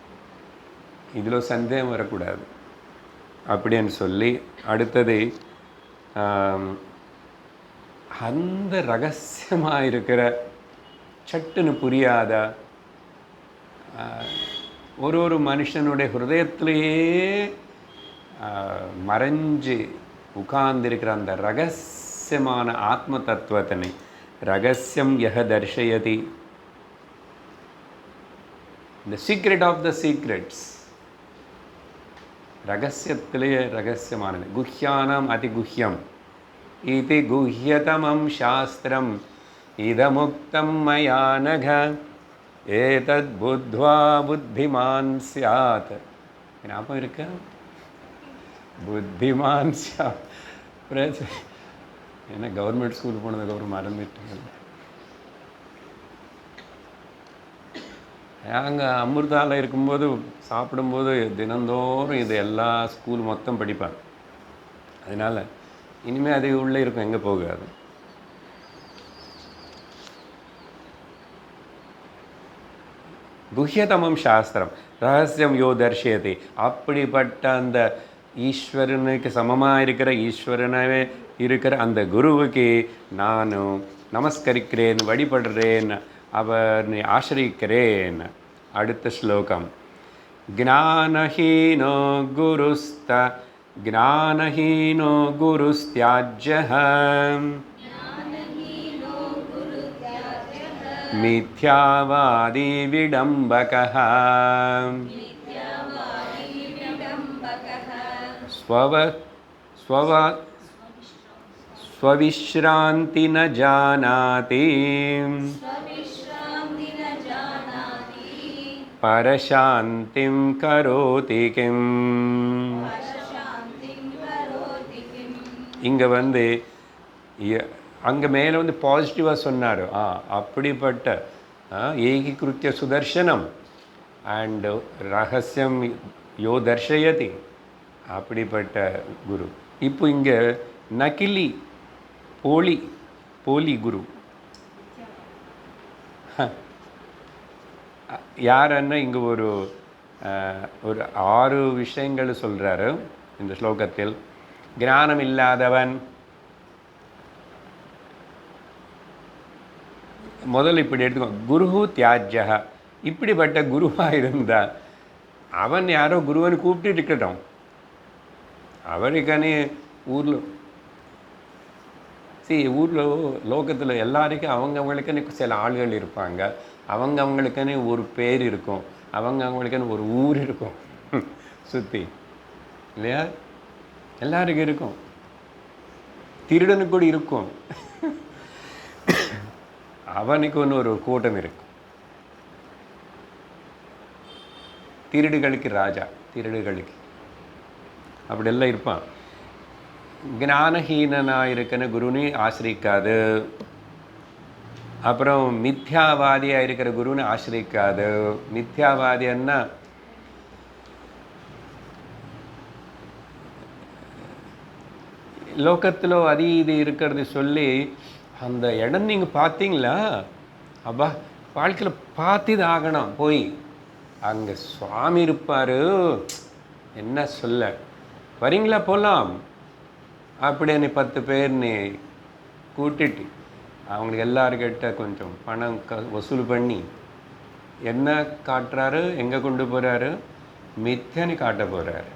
S1: இதில் சந்தேகம் வரக்கூடாது அப்படின்னு சொல்லி அடுத்தது அந்த ரகசியமாக இருக்கிற சட்டுன்னு புரியாத ஒரு மனுஷனுடைய ஹிருதயத்திலேயே மறைஞ்சு உட்கார்ந்திருக்கிற அந்த ரகசியமான ஆத்ம தத்துவத்தினை, ரகசியம் யஹ தர்ஷயதி, the secret of the secrets, ரகசியத்திலேயே ரகசியமானது. குஹ்யானாம் அதிகுஹ்யம் இதி குஹ்யதமம் சாஸ்திரம் இதமுக்தம் மயா நக ஏதத் புத்வா புத்திமான் ஸ்யாத். ஞாபகம் இருக்கா? புத்திமான் ஸ்யாத். என்ன கவர்மெண்ட் ஸ்கூல் போனதுக்கப்புறம் மறந்துட்டு அங்கே அமிர்தாவில் இருக்கும்போது சாப்பிடும்போது தினந்தோறும் இது எல்லா ஸ்கூல் மொத்தம் படிப்பாங்க. அதனால் இனிமேல் அது உள்ளே இருக்கும், எங்கே போகாது. குஹ்யதமம் சாஸ்திரம் ரகசியம் யோ தர்ஷயதி. அப்படிப்பட்ட அந்த ஈஸ்வரனுக்கு சமமாக இருக்கிற, ஈஸ்வரனாகவே இருக்கிற அந்த குருவுக்கு நான் நமஸ்கரிக்கிறேன், வழிபடுறேன், அவரை ஆசிரிக்கிறேன். அடுத்த ஸ்லோகம். ஞானஹீனோ குருஸ்த ஞானஹீனோ குருஸ்த்யாஜ்யஹ மித்யாவாதி விடம்பகः ஸ்வவிஸ்ராந்தி ந ஜானாதி பரசாந்திம் கரோதி கிம். இங்கே அங்கே மேலே பாசிட்டிவாக சொன்னார். அப்படிப்பட்ட ஏகீகிருத்திய சுதர்சனம் அண்ட் ரகசியம் யோ தர்ஷயதி, அப்படிப்பட்ட குரு. இப்போ இங்கே நகிலி போலி குரு யாருன்னா இங்கே ஒரு 6 விஷயங்கள் சொல்கிறாரு இந்த ஸ்லோகத்தில். ஞானம் இல்லாதவன், முதல்ல இப்படி எடுத்துக்கோ, குரு தியாஜ்யா. இப்படிப்பட்ட குருவாக இருந்தால் அவன் யாரோ குருவன் கூப்பிட்டு இருக்கட்டும், அவருக்கானே ஊரில் லோகத்தில் எல்லாருக்கும் அவங்களுக்குன்னு சில ஆள்கள் இருப்பாங்க, அவங்களுக்குன்னு ஒரு பேர் இருக்கும், அவங்களுக்குன்னு ஒரு ஊர் இருக்கும் சுற்றி இல்லையா. எல்லாருக்கும் இருக்கும், திருடனுக்கு கூட இருக்கும், அவனுக்கு ஒன்று ஒரு கூட்டம் இருக்கும். திருடுகளுக்கு ராஜா, திருடுகளுக்கு அப்படியெல்லாம் இருப்பான். ஞானஹீனனாக இருக்கன குருனி ஆசிரிக்காது, அப்புறம் மித்யாவாதியாக இருக்கிற குருன்னு ஆசிரிக்காது. மித்யாவாதின்னா லோகத்தில் அது இது இருக்கிறது சொல்லி அந்த இடம் நீங்கள் பார்த்தீங்களா, அப்பா வாழ்க்கையில் பார்த்து இது ஆகணும் போய் அங்கே சுவாமி இருப்பார், என்ன சொல்ல, வரீங்களா போகலாம் அப்படின்னு 10 பேர்னு கூட்டிட்டு அவங்களுக்கு எல்லாருக்கிட்ட கொஞ்சம் பணம் வசூல் பண்ணி என்ன காட்டுறாரு, எங்கே கொண்டு போகிறாரு, மித்யான்னு காட்ட போகிறாரு.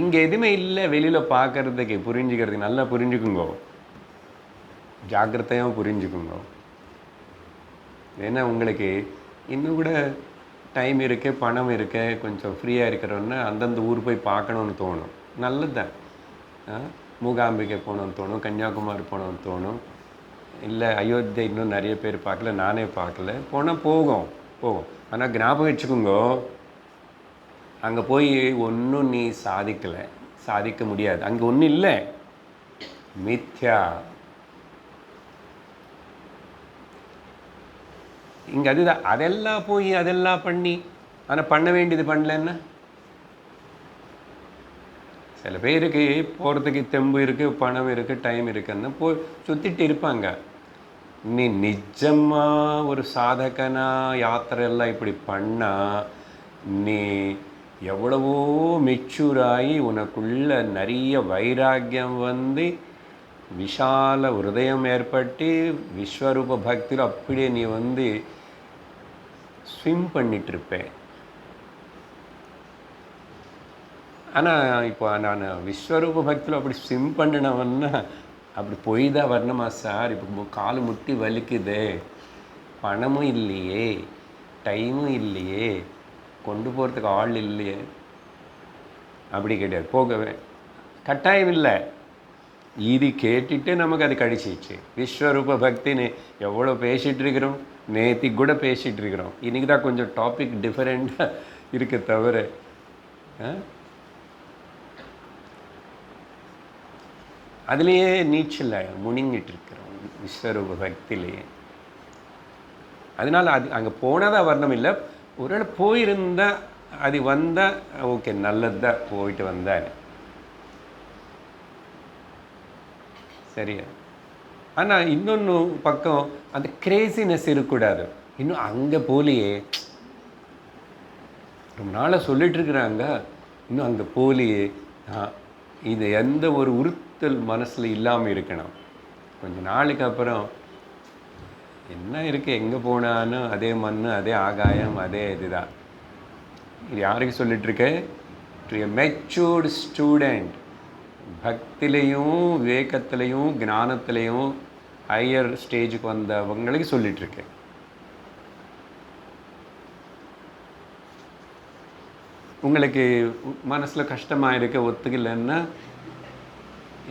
S1: இங்கே எதுவுமே இல்லை வெளியில் பார்க்கறதுக்கு, புரிஞ்சுக்கிறதுக்கு. நல்லா புரிஞ்சுக்குங்கோ, ஜாக்கிரதையாக புரிஞ்சுக்குங்கோ. ஏன்னா உங்களுக்கு இன்னும் கூட டைம் இருக்கு, பணம் இருக்கு, கொஞ்சம் ஃப்ரீயாக இருக்கிறோன்னா அந்தந்த ஊர் போய் பார்க்கணுன்னு தோணும். நல்லது தான். மூகாம்பிகை போகணுன்னு தோணும், கன்னியாகுமரி போகணுன்னு தோணும், இல்லை அயோத்தியா இன்னும் நிறைய பேர் பார்க்கல, நானே பார்க்கல, போனால் போகும். ஆனால் ஞாபகம் வச்சுக்கோங்கோ, அங்கே போய் ஒன்றும் நீ சாதிக்க முடியாது. அங்கே ஒன்றும் இல்லை, மித்யா. இங்கே அதுதான். அதெல்லாம் போய் அதெல்லாம் பண்ணி ஆனால் பண்ண வேண்டியது பண்ணலன்னா, சில பேருக்கு போகிறதுக்கு தெம்பு இருக்குது, பணம் இருக்குது, டைம் இருக்குன்னு போய் சுற்றிட்டு இருப்பாங்க. நீ நிஜமாக ஒரு சாதகனா யாத்திரையெல்லாம் இப்படி பண்ணால் நீ எவ்வளவோ மெச்சூராகி உனக்குள்ள நிறைய வைராக்கியம் வந்து விஷால ஹிருதயம் ஏற்பட்டு விஸ்வரூப பக்தியில் அப்படியே நீ வந்து ஸ்விம் பண்ணிகிட்ருப்பேன். ஆனால் இப்போ நான் விஸ்வரூப பக்தியில் அப்படி ஸ்விம் பண்ணினவன்னா அப்படி போய் தான் வரணுமா சார்? இப்போ கால் முட்டி வலிக்குது, பணமும் இல்லையே, டைமும் இல்லையே, கொண்டு போகிறதுக்கு ஆள் இல்லையே, அப்படி கிடையாது. போகவே கட்டாயம் இல்லை. இது கேட்டுட்டு நமக்கு அது கடிச்சிச்சு. விஸ்வரூப பக்தின்னு எவ்வளோ பேசிகிட்டு இருக்கிறோம், நேற்று கூட பேசிகிட்டு இருக்கிறோம். இன்றைக்கி தான் கொஞ்சம் டாபிக் டிஃப்ரெண்ட்டாக இருக்க தவிர அதுலேயே நீச்சல் முனிங்கிட்டு இருக்கிறோம் விஸ்வரூப பக்தியிலேயே. அதனால் அது அங்கே போனதாக வரணும் இல்லை, ஒருவேளை போயிருந்தால் அது வந்தால் ஓகே, நல்லது தான், போயிட்டு வந்தார் சரியா. ஆனால் இன்னொன்று பக்கம் அந்த கிரேசினஸ் இருக்கக்கூடாது. இன்னும் அங்கே போலியே ரொம்ப நாளாக சொல்லிகிட்ருக்குறாங்க, இன்னும் அங்கே போலியே. இது எந்த ஒரு உறுத்தல் மனசில் இல்லாமல் இருக்கணும். கொஞ்சம் நாளுக்கு அப்புறம் என்ன இருக்குது, எங்கே போனாலும் அதே மண், அதே ஆகாயம், அதே இதுதான். இது யாருக்கு சொல்லிகிட்ருக்கேன்? To a matured student. பக்திலையும் விவேகத்திலையும் ஞானத்திலையும் ஹையர் ஸ்டேஜுக்கு வந்தவங்களுக்கு சொல்லிகிட்ருக்கேன். உங்களுக்கு மனசில் கஷ்டமாக இருக்க, ஒத்துக்கலைன்னா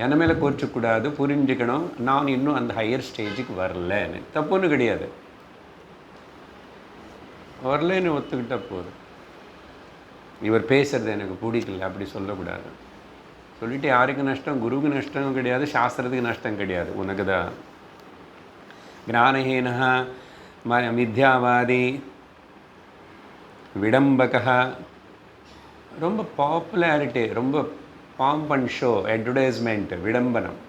S1: என்ன மேலே கோர்ச்சக்கூடாது, புரிஞ்சுக்கணும். நான் இன்னும் அந்த ஹையர் ஸ்டேஜுக்கு வரலன்னு, தப்புன்னு கிடையாது. வரலன்னு ஒத்துக்கிட்ட போதும். இவர் பேசுகிறது எனக்கு பிடிக்கல அப்படி சொல்லக்கூடாது. சொல்லிட்டு யாருக்கு நஷ்டம்? குருவுக்கு நஷ்டம் கிடையாது, சாஸ்திரத்துக்கு நஷ்டம் கிடையாது, உனக்கு தான். ஞானஹீனஹ மித்யாவாதி விடம்பகா, ரொம்ப பாப்புலாரிட்டி, ரொம்ப பாம்ப் அண்ட் ஷோ, அட்வர்டைஸ்மெண்ட், விடம்பனம்.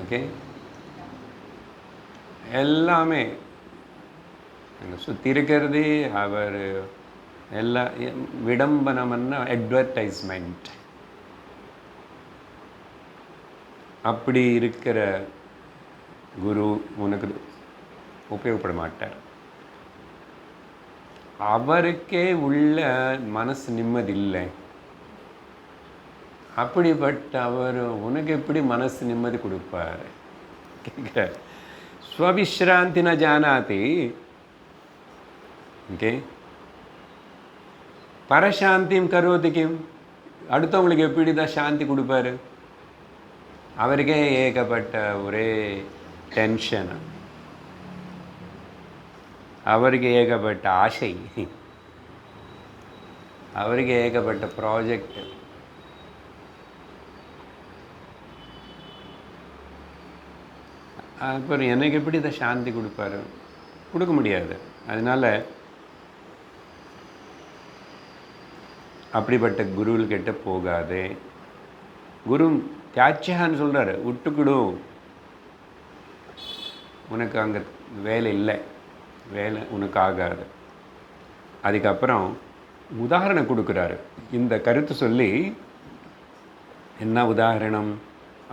S1: ஓகே, எல்லாமே அங்கே சுற்றி இருக்கிறது அவர் எல்லா விடம்பனம்னா அட்வர்டைஸ்மெண்ட். அப்படி இருக்கிற குரு உனக்கு உபயோகப்பட மாட்டார். அவருக்கே உள்ள மனசு நிம்மதி இல்லை. அப்படிப்பட்ட அவர் உனக்கு எப்படி மனசு நிம்மதி கொடுப்பார்? கேட்குற ஸ்வவிஸ்ராந்தி ந ஜானாதி. ஓகே, பரசாந்தியும் கரோதி கிம். அடுத்தவங்களுக்கு எப்படி தான் சாந்தி கொடுப்பாரு? அவருக்கே ஏகப்பட்ட ஒரே டென்ஷன், அவருக்கு ஏகப்பட்ட ஆசை, அவருக்கு ஏகப்பட்ட ப்ராஜெக்ட். அப்புறம் எனக்கு எப்படி இதை சாந்தி கொடுப்பாரு? கொடுக்க முடியாது. அதனால் அப்படிப்பட்ட குருவுக்கிட்ட போகாதே. குரு தியாச்சியான்னு சொல்கிறாரு, விட்டுக்கிடும். உனக்கு அங்கே வேலை இல்லை, வேலை உனக்கு ஆகாது. அதுக்கப்புறம் உதாரணம் கொடுக்குறாரு. இந்த கருத்து சொல்லி என்ன உதாரணம்?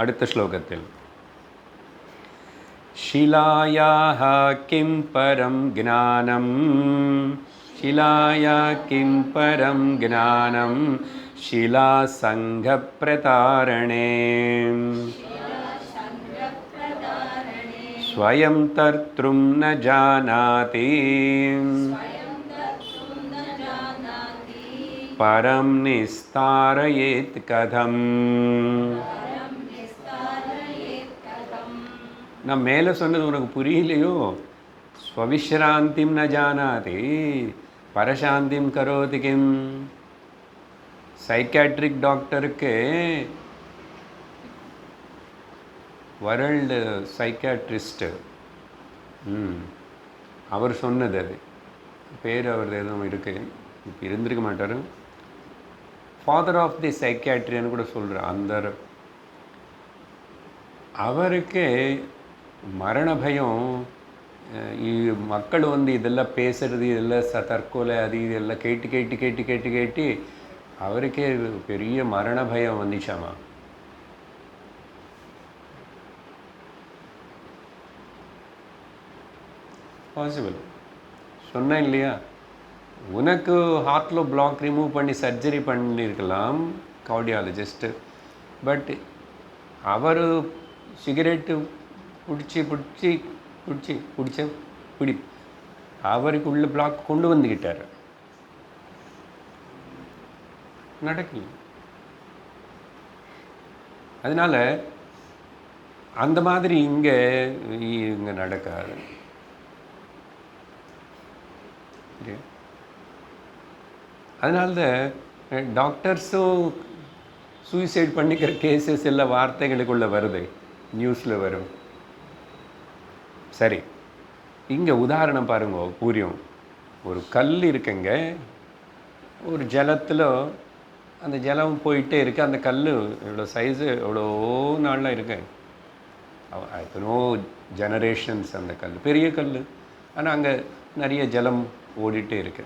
S1: அடுத்த ஸ்லோகத்தில் ஷிலாயாஹ கிம் பரம் ஞானம், ஷிலாயா கிம் பரம் ஞானம் ஷிலா சங்க பிரதாரணே ஸ்வயம் தர்த்ரும் ந ஜானாதி பரம் நிஸ்தாரயேத் கதம். நான் மேலே சொன்னது உனக்கு புரியலையோ? ஸ்வவிஷ்ராந்திம் ந ஜானாதி பரசாந்திம் கரோதி கிம். சைக்காட்ரிக் டாக்டருக்கு, வேர்ல்டு சைக்காட்ரிஸ்ட்டு, அவர் சொன்னது, அது பேர் அவர் எதுவும் இருக்குது, இப்போ இருந்திருக்க மாட்டார், ஃபாதர் ஆஃப் தி சைக்காட்ரின்னு கூட சொல்கிறார். அந்த அவருக்கு மரண பயம், மக்கள் இதெல்லாம் பேசுகிறது, இதெல்லாம் தற்கொலை, அது இதெல்லாம் கேட்டு கேட்டு கேட்டு கேட்டு கேட்டு அவருக்கே பெரிய மரண பயம் வந்துச்சாமா. பாசிபிள் சொன்னேன் இல்லையா? உனக்கு ஹார்ட்டில் பிளாக் ரிமூவ் பண்ணி சர்ஜரி பண்ணியிருக்கலாம் கார்டியாலஜிஸ்ட்டு. பட் அவர் சிகரெட்டு பிடி அவருக்கு உள்ள பிளாக் கொண்டு வந்துக்கிட்டார். நடக்கல. அதனால் அந்த மாதிரி இங்கே நடக்காது. அதனால்தான் டாக்டர்ஸும் சூசைட் பண்ணிக்கிற கேசஸ் எல்லாம் வார்த்தைகளுக்குள்ளே வருது, நியூஸில் வரும். சரி, இங்கே உதாரணம் பாருங்க, புரியும். ஒரு கல் இருக்குங்க, ஒரு ஜலத்தில் அந்த ஜலம் போயிட்டே இருக்குது. அந்த கல் எவ்வளோ சைஸு, எவ்வளோ நாளில் இருக்கு, எத்தனோ ஜெனரேஷன்ஸ். அந்த கல் பெரிய கல், ஆனால் அங்கே நிறைய ஜலம் ஓடிட்டே இருக்கு.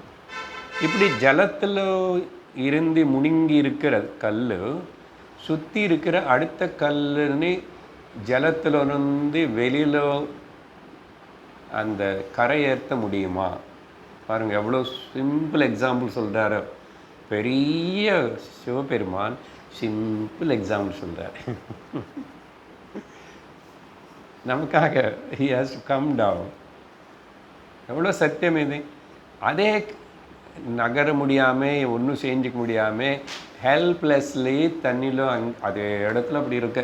S1: இப்படி ஜலத்தில் இருந்து முழுங்கி இருக்கிற கல் சுற்றி இருக்கிற அடுத்த கல்லுன்னு ஜலத்தில் இருந்து வெளியில் அந்த கரையேற்ற முடியுமா? பாருங்கள், எவ்வளோ சிம்பிள் எக்ஸாம்பிள் சொல்கிறாரு. பெரிய சிவபெருமான் சிம்பிள் எக்ஸாம்பிள் சொல்கிறார். நமக்காக he has to come down. எவ்வளோ சத்தியம் இது! அதே நகர முடியாமல், ஒன்றும் செஞ்சுக்க முடியாமல் ஹெல்ப்லெஸ்லி தண்ணியில் அதே இடத்துல அப்படி இருக்கு.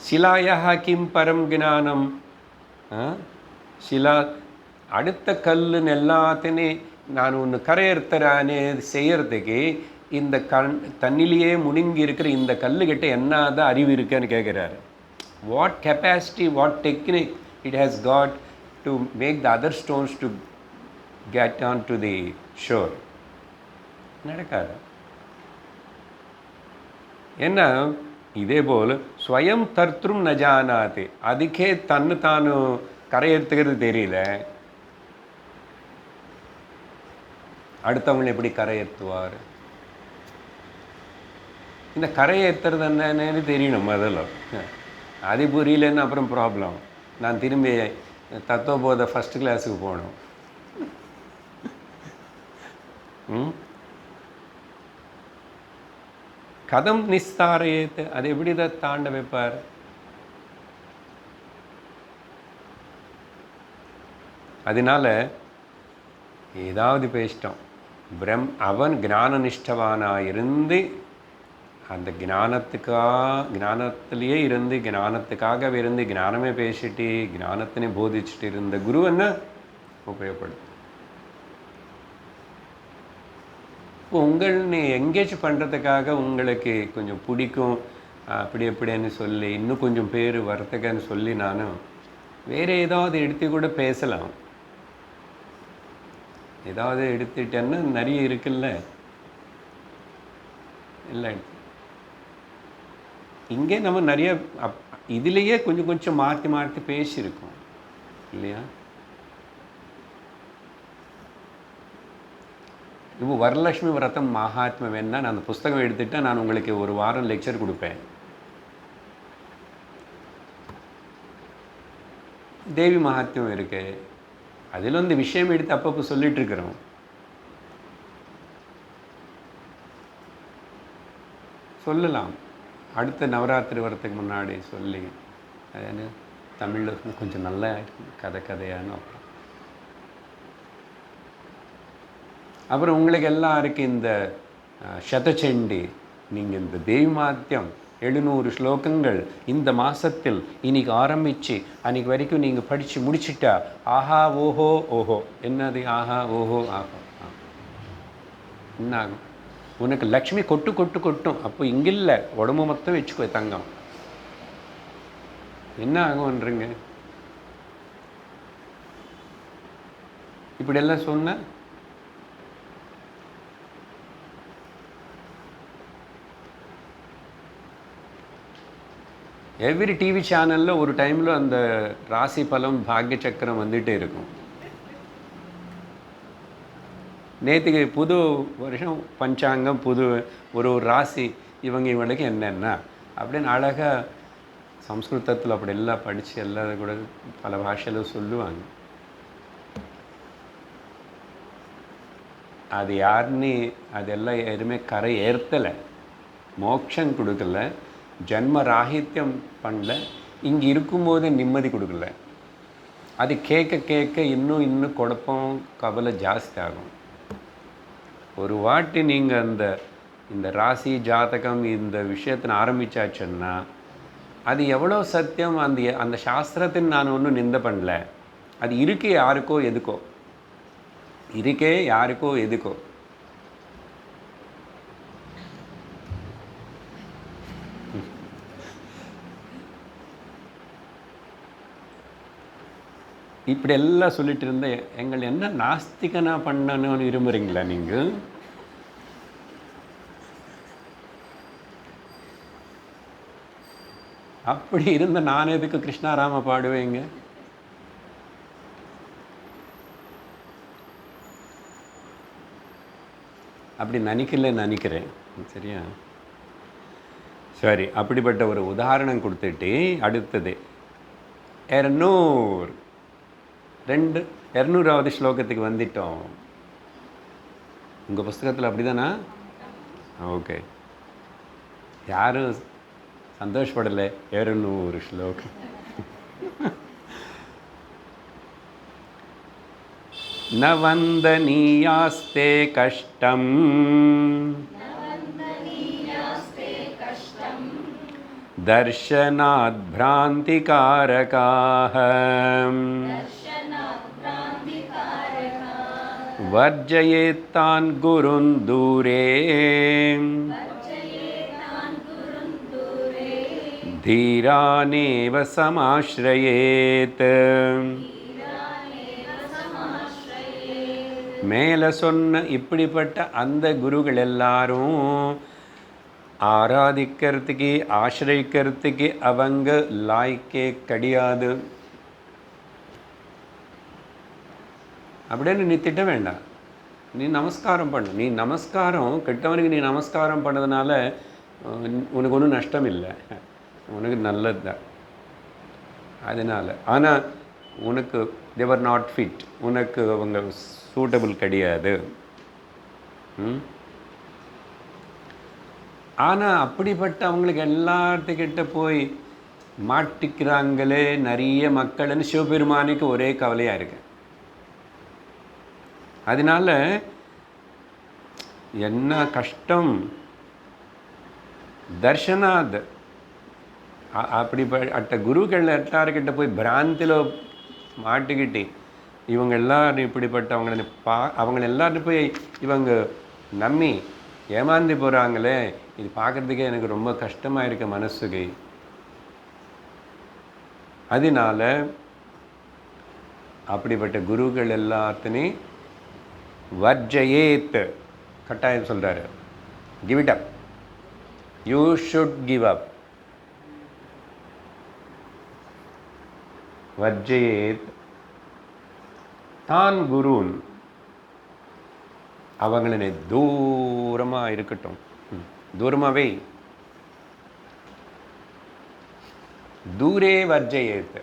S1: ஷிலாயா கிம் பரம் ஞானம், ஷிலா அடுத்த கல்லுன்னு எல்லாத்தையும் நான் ஒன்று கரையேற்றுறானே செய்யறதுக்கு இந்த தண்ணிலேயே முழுங்கி இருக்கிற இந்த கல்லுக்கிட்ட என்னதான் அறிவு இருக்குன்னு கேட்குறாரு. What capacity, what technique it has got to make the other stones to get on to the shore. நடக்காது. ஏன்னா இதே போல் ஸ்வயம் தர்த்ரும் ந ஜானாதி, அதுக்கே தன்னு தானு கரையேற்றுக்கிறது தெரியல, அடுத்தவங்களை எப்படி கரையேற்றுவார்? இந்த கரையேற்றுறது என்னன்னு தெரியணும் முதல்ல. அது புரியலன்னு அப்புறம் ப்ராப்ளம். நான் திரும்பி தத்துவபோத ஃபஸ்ட் கிளாஸுக்கு போகணும். கதம் நிஸ்தாரயேத்து, அது எப்படி தான் தாண்ட வைப்பார்? அதனால ஏதாவது பேசிட்டோம். அவன் ஞான நிஷ்டவானாக இருந்து அந்த ஞானத்திலேயே இருந்து ஞானத்துக்காகவே இருந்து ஞானமே பேசிட்டு ஞானத்தினே போதிச்சுட்டு இருந்த குரு என்ன உபயோகப்படுத்து. இப்போ உங்களை எங்கேஜ் பண்ணுறதுக்காக உங்களுக்கு கொஞ்சம் பிடிக்கும் அப்படி எப்படின்னு சொல்லி இன்னும் கொஞ்சம் பேர் வரத்துக்குன்னு சொல்லி நானும் வேறு ஏதாவது எடுத்து கூட பேசலாம். ஏதாவது எடுத்துட்டேன்னா நிறைய இருக்குல்ல, இல்லை இங்கே நம்ம நிறைய இதுலேயே கொஞ்சம் கொஞ்சம் மாற்றி மாற்றி பேசியிருக்கோம் இல்லையா? இப்போ வரலட்சுமி விரதம் மகாத்மியம் என்ன, நான் அந்த புஸ்தகம் எடுத்துகிட்டேன், நான் உங்களுக்கு ஒரு வாரம் லெக்சர் கொடுப்பேன். தேவி மகாத்மியம் இருக்கு, அதில் இந்த விஷயம் எடுத்து அப்பப்போ சொல்லிட்டு இருக்கிறோம். சொல்லலாம், அடுத்த நவராத்திரி வரத்துக்கு முன்னாடி சொல்லி அது தமிழில் கொஞ்சம் நல்ல கதையான. அப்புறம் உங்களுக்கு எல்லாருக்கும் இந்த சதச்சண்டி, நீங்கள் இந்த தேவி மகாத்மியம் 700 ஸ்லோகங்கள் இந்த மாதத்தில் இன்னைக்கு ஆரம்பித்து அன்றைக்கி வரைக்கும் நீங்கள் படித்து முடிச்சிட்டா ஆஹா ஓஹோ ஓஹோ. என்னது ஆஹா ஓஹோ ஆஹோ? என்ன ஆகும்? உனக்கு லக்ஷ்மி கொட்டு கொட்டு கொட்டும். அப்போ இங்கில்லை, உடம்பு மொத்தம் வச்சுக்கோ தங்கம். என்ன ஆகும்ன்றீங்க? இப்படியெல்லாம் சொன்ன எவ்ரி டிவி சேனலில் ஒரு டைமில் அந்த ராசி பலம் பாக்ய சக்கரம் வந்துகிட்டே இருக்கும். நேற்றுக்கு புது வருஷம் பஞ்சாங்கம், புது ஒரு ராசி, இவங்களுக்கு என்னென்ன அப்படின்னு அழகாக சம்ஸ்கிருதத்தில் அப்படி எல்லாம் படித்து எல்லாம் கூட பல பாஷையில் சொல்லுவாங்க. அது யாருன்னு அதெல்லாம் எதுவுமே கரை ஏற்றலை, மோட்சம் கொடுக்கல, ஜன்ம ராகித்யம் பண்ணல, இங்கே இருக்கும்போது நிம்மதி கொடுக்கல. அது கேட்க கேட்க இன்னும் குழப்பம் கவலை ஜாஸ்தி ஆகும். ஒரு வாட்டி நீங்கள் இந்த ராசி ஜாதகம் இந்த விஷயத்தின் ஆரம்பித்தாச்சுன்னா அது எவ்வளோ சத்தியம், அந்த சாஸ்திரத்தின் நான் ஒன்றும் நிந்த பண்ணல. அது இருக்கே யாருக்கோ எதுக்கோ, இருக்கே யாருக்கோ எதுக்கோ. இப்படி எல்லாம் சொல்லிட்டு இருந்தேன். எங்களை என்ன நாஸ்திகனா பண்ணணும்னு விரும்புகிறீங்களா நீங்கள்? அப்படி இருந்த நான் எதுக்கு கிருஷ்ணாராம பாடுவேங்க? அப்படி நினைக்கிறேன். சரியா? சரி, அப்படிப்பட்ட ஒரு உதாரணம் கொடுத்துட்டு அடுத்தது 200வது ஸ்லோகத்துக்கு வந்துட்டோம். உங்கள் புஸ்தகத்தில் அப்படி தானா? ஓகே, யாரும் சந்தோஷப்படலை. 200 ஸ்லோகம். ந வந்தனீயாஸ்தே கஷ்டம் தர்ஷனாத் பிராந்திகாரகாஹ வர்ஜயேத்தான் குருன் தூரே தீரானேவ சமாஸ்ரயேத். மேலே சொன்ன இப்படிப்பட்ட அந்த குருகள் எல்லாரும் ஆராதிக்கிறதுக்கு ஆசிரியிக்கிறதுக்கு அவங்க லாய்க்கே கிடையாது அப்படின்னு நீ திட்ட வேண்டாம். நீ நமஸ்காரம் பண்ணு. நீ நமஸ்காரம் கெட்டவனுக்கு நீ நமஸ்காரம் பண்ணதுனால உனக்கு ஒன்றும் நஷ்டம் இல்லை, உனக்கு நல்லது தான். அதனால் ஆனால் உனக்கு தேவர் நாட் ஃபிட், உனக்கு அவங்க சூட்டபிள் கிடையாது. ஆனால் அப்படிப்பட்ட அவங்களுக்கு எல்லாத்துக்கிட்ட போய் மாட்டிக்கிறாங்களே நிறைய மக்கள்னு சிவபெருமானுக்கு ஒரே கவலையாக இருக்கு. அதனால் என்ன கஷ்டம் தர்ஷனாத். அப்படிப்பட்ட குருக்கள் எல்லாருக்கிட்ட போய் பிராந்தியில் மாட்டிக்கிட்டு இவங்க எல்லாரும் இப்படிப்பட்டவங்களை அவங்கள எல்லாரும் போய் இவங்க நம்பி ஏமாந்து போகிறாங்களே, இது பார்க்குறதுக்கே எனக்கு ரொம்ப கஷ்டமாக இருக்க மனசுக்கு. அதனால அப்படிப்பட்ட குருக்கள் எல்லாத்தையும் வர்ஜயேத் கட்டாயம் சொல்கிறாரு. Give it up, you should give up. வர்ஜயேத் தான் குருன், அவங்கள தூரமாக இருக்கட்டும், தூரமாகவே, தூரே வர்ஜயேத்,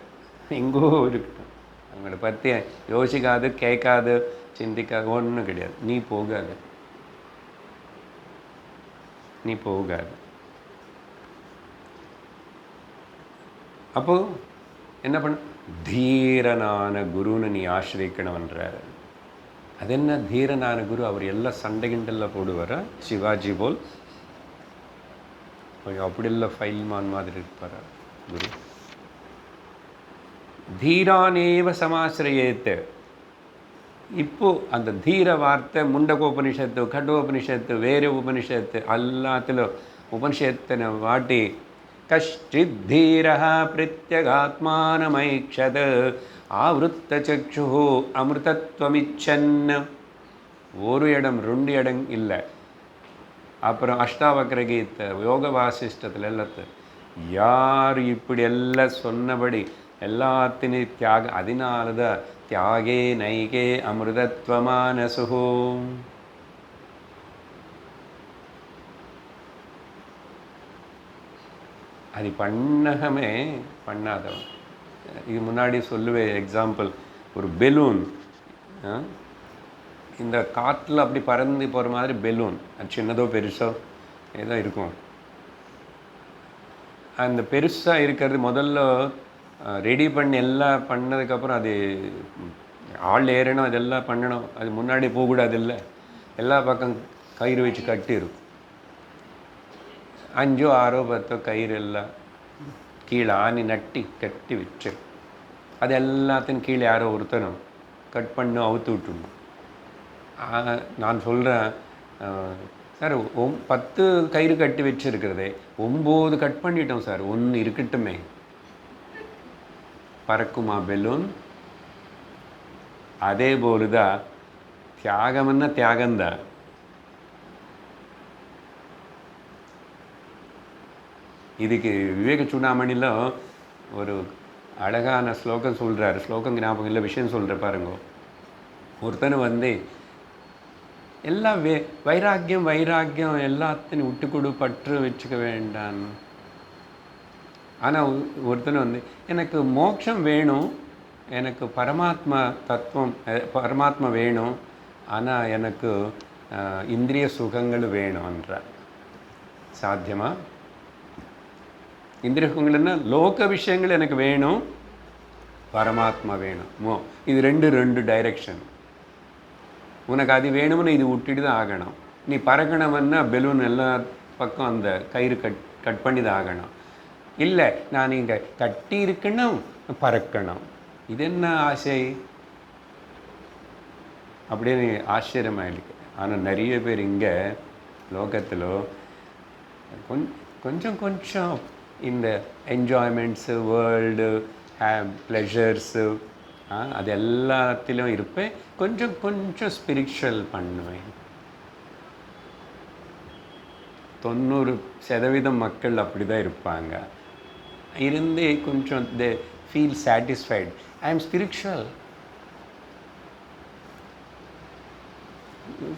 S1: எங்கோ இருக்கட்டும், அவங்கள பற்றி யோசிக்காது, கேட்காது, சிந்திக்காது, ஒன்றும் கிடையாது. நீ போகாது, நீ போகாது. அப்போது என்ன பண்ண, தீரனான குருன்னு நீ ஆசிரியக்கணும்ன்றார். அது என்ன தீரனான குரு? அவர் எல்லாம் சண்டை கிண்டலில் போடுவார். சிவாஜி போல் அப்படி இல்லை, ஃபைல்மான் மாதிரி இருப்பார் குரு. தீரானேவ சமாசிரயேத்து. இப்போது அந்த தீர வார்த்தை முண்டகோபனிஷத்து, கட்டோபனிஷத்து, வேறு உபனிஷத்து எல்லாத்திலும் உபனிஷத்தின வாட்டி கஷ்டித் தீரः பிரத்யகாத்மானமைக்ஷத் ஆவృத்த சக்ஷு அமிர்தத்வமிச்சன். ஒரு இடம், ரெண்டு இடம் இல்லை. அப்புறம் அஷ்டாவக்ர கீதை, யோக வாசிஷ்டத்தில் எல்லாத்தையும் யார் இப்படி எல்லாம் சொன்னபடி எல்லாத்தினையும் தியாக, அதனால தான் தியாகே நைகே அமிர்தத்வமானசு. அது பண்ணகமே பண்ணாதவன். இது முன்னாடி சொல்லுவேன் எக்ஸாம்பிள், ஒரு பெலூன் இந்த காற்றில் அப்படி பறந்து போகிற மாதிரி பெலூன், அது சின்னதோ பெருசோ ஏதோ இருக்கும். அந்த பெருசாக இருக்கிறது முதல்ல ரெடி பண்ணி எல்லாம் பண்ணதுக்கப்புறம் அது ஆள் ஏறணும், அதெல்லாம் பண்ணணும். அது முன்னாடி போகக்கூடாது, இல்லை எல்லா பக்கம் கயிறு வச்சு கட்டிடும். 5 6 10 கயிறு எல்லாம் கீழே ஆணி நட்டி கட்டி வச்சு அது எல்லாத்தையும் கீழே யாரோ ஒருத்தனும் கட் பண்ணி அவுத்து விட்டுடணும். நான் சொல்கிறேன் சார், 10 கயிறு கட்டி வச்சுருக்கிறதே 9 கட் பண்ணிட்டோம் சார், 1 இருக்கட்டுமே. பறக்குமா பெலூன்? அதே போலுதான் தியாகம்னா தியாகம்தான். இதுக்கு விவேக சூடாமணியில் ஒரு அழகான ஸ்லோகம் சொல்கிறார். ஸ்லோகம் ஞாபகம் இல்லை, விஷயம் சொல்கிற பாருங்க. ஒருத்தனை எல்லாம் வைராக்கியம் வைராக்கியம் எல்லாத்தையும் விட்டு கொடு, பற்று வச்சுக்க வேண்டாம். ஆனால் ஒருத்தனை எனக்கு மோட்சம் வேணும், எனக்கு பரமாத்மா தத்துவம் பரமாத்மா வேணும், ஆனால் எனக்கு இந்திரிய சுகங்கள் வேணும்ன்றார். சாத்தியமா? இந்திரிய சுகங்கள்னா லோக விஷயங்கள் எனக்கு வேணும், பரமாத்மா வேணும். இது ரெண்டு டைரெக்ஷன். உனக்கு அது வேணும்னு இது விட்டுட்டு தான் ஆகணும். நீ பறக்கணும்னா பெலூன் எல்லா பக்கம் அந்த கயிறு கட் பண்ணி தான் ஆகணும். இல்லை, நான் இங்கே கட்டி இருக்கணும், பறக்கணும். இது என்ன ஆசை? அப்படின்னு ஆச்சரியமாக இருக்கு. ஆனால் நிறைய பேர் இங்கே லோகத்தில் கொஞ்சம் இந்த என்ஜாய்மெண்ட்ஸு, வேர்ல்டு ப்ளஷர்ஸு அது எல்லாத்திலும் இருப்பேன். கொஞ்சம் ஸ்பிரிச்சுவல் பண்ணுவேன். 90% மக்கள் அப்படி தான் இருப்பாங்க. இருந்து கொஞ்சம் they feel satisfied. I am spiritual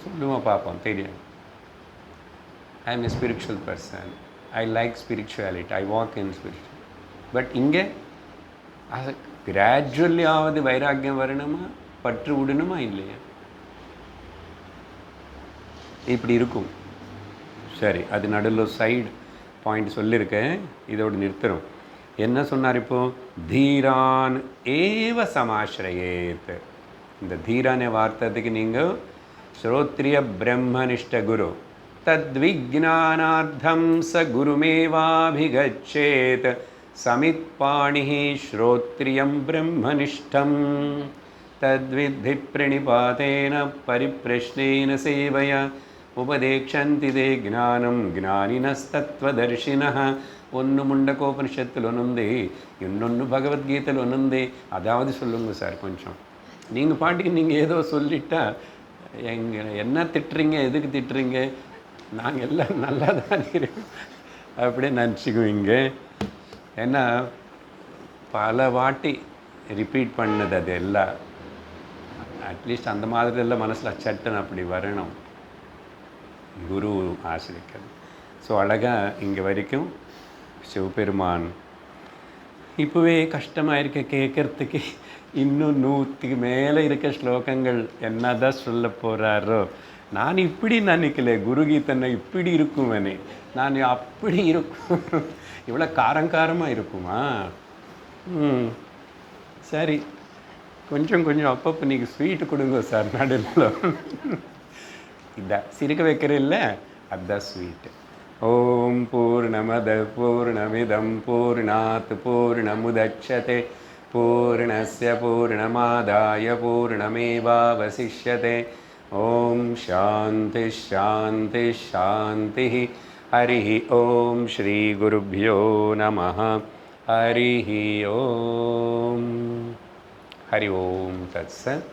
S1: சொல்லுவோம், பார்ப்போம், தெரியும். I am a spiritual person, I like spirituality, I walk in spiritual. But இங்கே அது கிராஜுவலி ஆவது வைராக்கியம் வரணுமா, பற்று விடணுமா, இல்லையா? இப்படி இருக்கும். சரி, அது நடுவில் சைடு பாயிண்ட் சொல்லியிருக்கேன், இதோடு நிறுத்துகிறோம். என்ன சொன்னார் இப்போ? தீரான் ஏவ சமாஸ்ரயேத். இந்த தீரான வார்த்தைக்கு நீங்கள் ஸ்ரோத்ரிய பிரம்மனிஷ்ட குரு தத்விஜானார்த்தம் ச குருமேவாபிகச்சேத் சமித்பாணி ஸ்ரோத்ரியம் பிரம்மனிஷ்டம் தத்வித்தி பிரணிபாதேன பரிப்ரஷ்னேன சேவய உபதேக்ஷந்தி தே ஞானம் ஞானினஸ்தத்வதர்ஷினः. ஒன்று முண்டகோபனிஷத்தில் ஒன்றுந்தே, இன்னொன்று பகவத்கீதையில் ஒன்றுந்தே. அதாவது சொல்லுங்கள் சார், கொஞ்சம் நீங்கள் பாட்டுக்கு நீங்கள் ஏதோ சொல்லிட்டா என்ன திட்டுறீங்க, எதுக்கு திட்டுறீங்க, நாங்கள் எல்லாம் நல்லா தான் இருக்கோம் அப்படியே நினச்சிக்குவீங்க. ஏன்னா பல வாட்டி ரிப்பீட் பண்ணது அது எல்லாம். அட்லீஸ்ட் அந்த மாதிரி எல்லாம் மனசில் சட்டுன்னு அப்படி வரணும் குரு ஆசிரிக்கிறது. ஸோ அழகாக இங்கே வரைக்கும் சிவபெருமான் இப்போவே கஷ்டமாக இருக்க கேட்குறதுக்கு. இன்னும் 100க்கு மேலே இருக்க ஸ்லோகங்கள் என்ன தான் சொல்ல போகிறாரோ. நான் இப்படி நினைக்கல குருகீதனை இப்படி இருக்குமனே, நான் அப்படி இருக்கும். இவ்வளோ காரங்காரமாக இருக்குமா? சரி, கொஞ்சம் கொஞ்சம் அப்பப்போ நீங்கள் ஸ்வீட்டு கொடுங்க சார் நடுவில். இதான் சிரிக்க வைக்கிறதில்ல, அதுதான் ஸ்வீட்டு. ஓம் பூர்ணமத பூர்ணமிதம் பூர்ணாத் பூர்ணமுதட்சதே பூர்ணஸ்ய பூர்ணமாதாய பூர்ணமேவாவசிஷ்யதே. ஓம் சாந்தி ஷாந்தி ஷாந்தி. ஹரி ஓம் ஸ்ரீ குருப்யோ நமः. ஹரி ஓம். ஹரி ஓம் தத்சத்.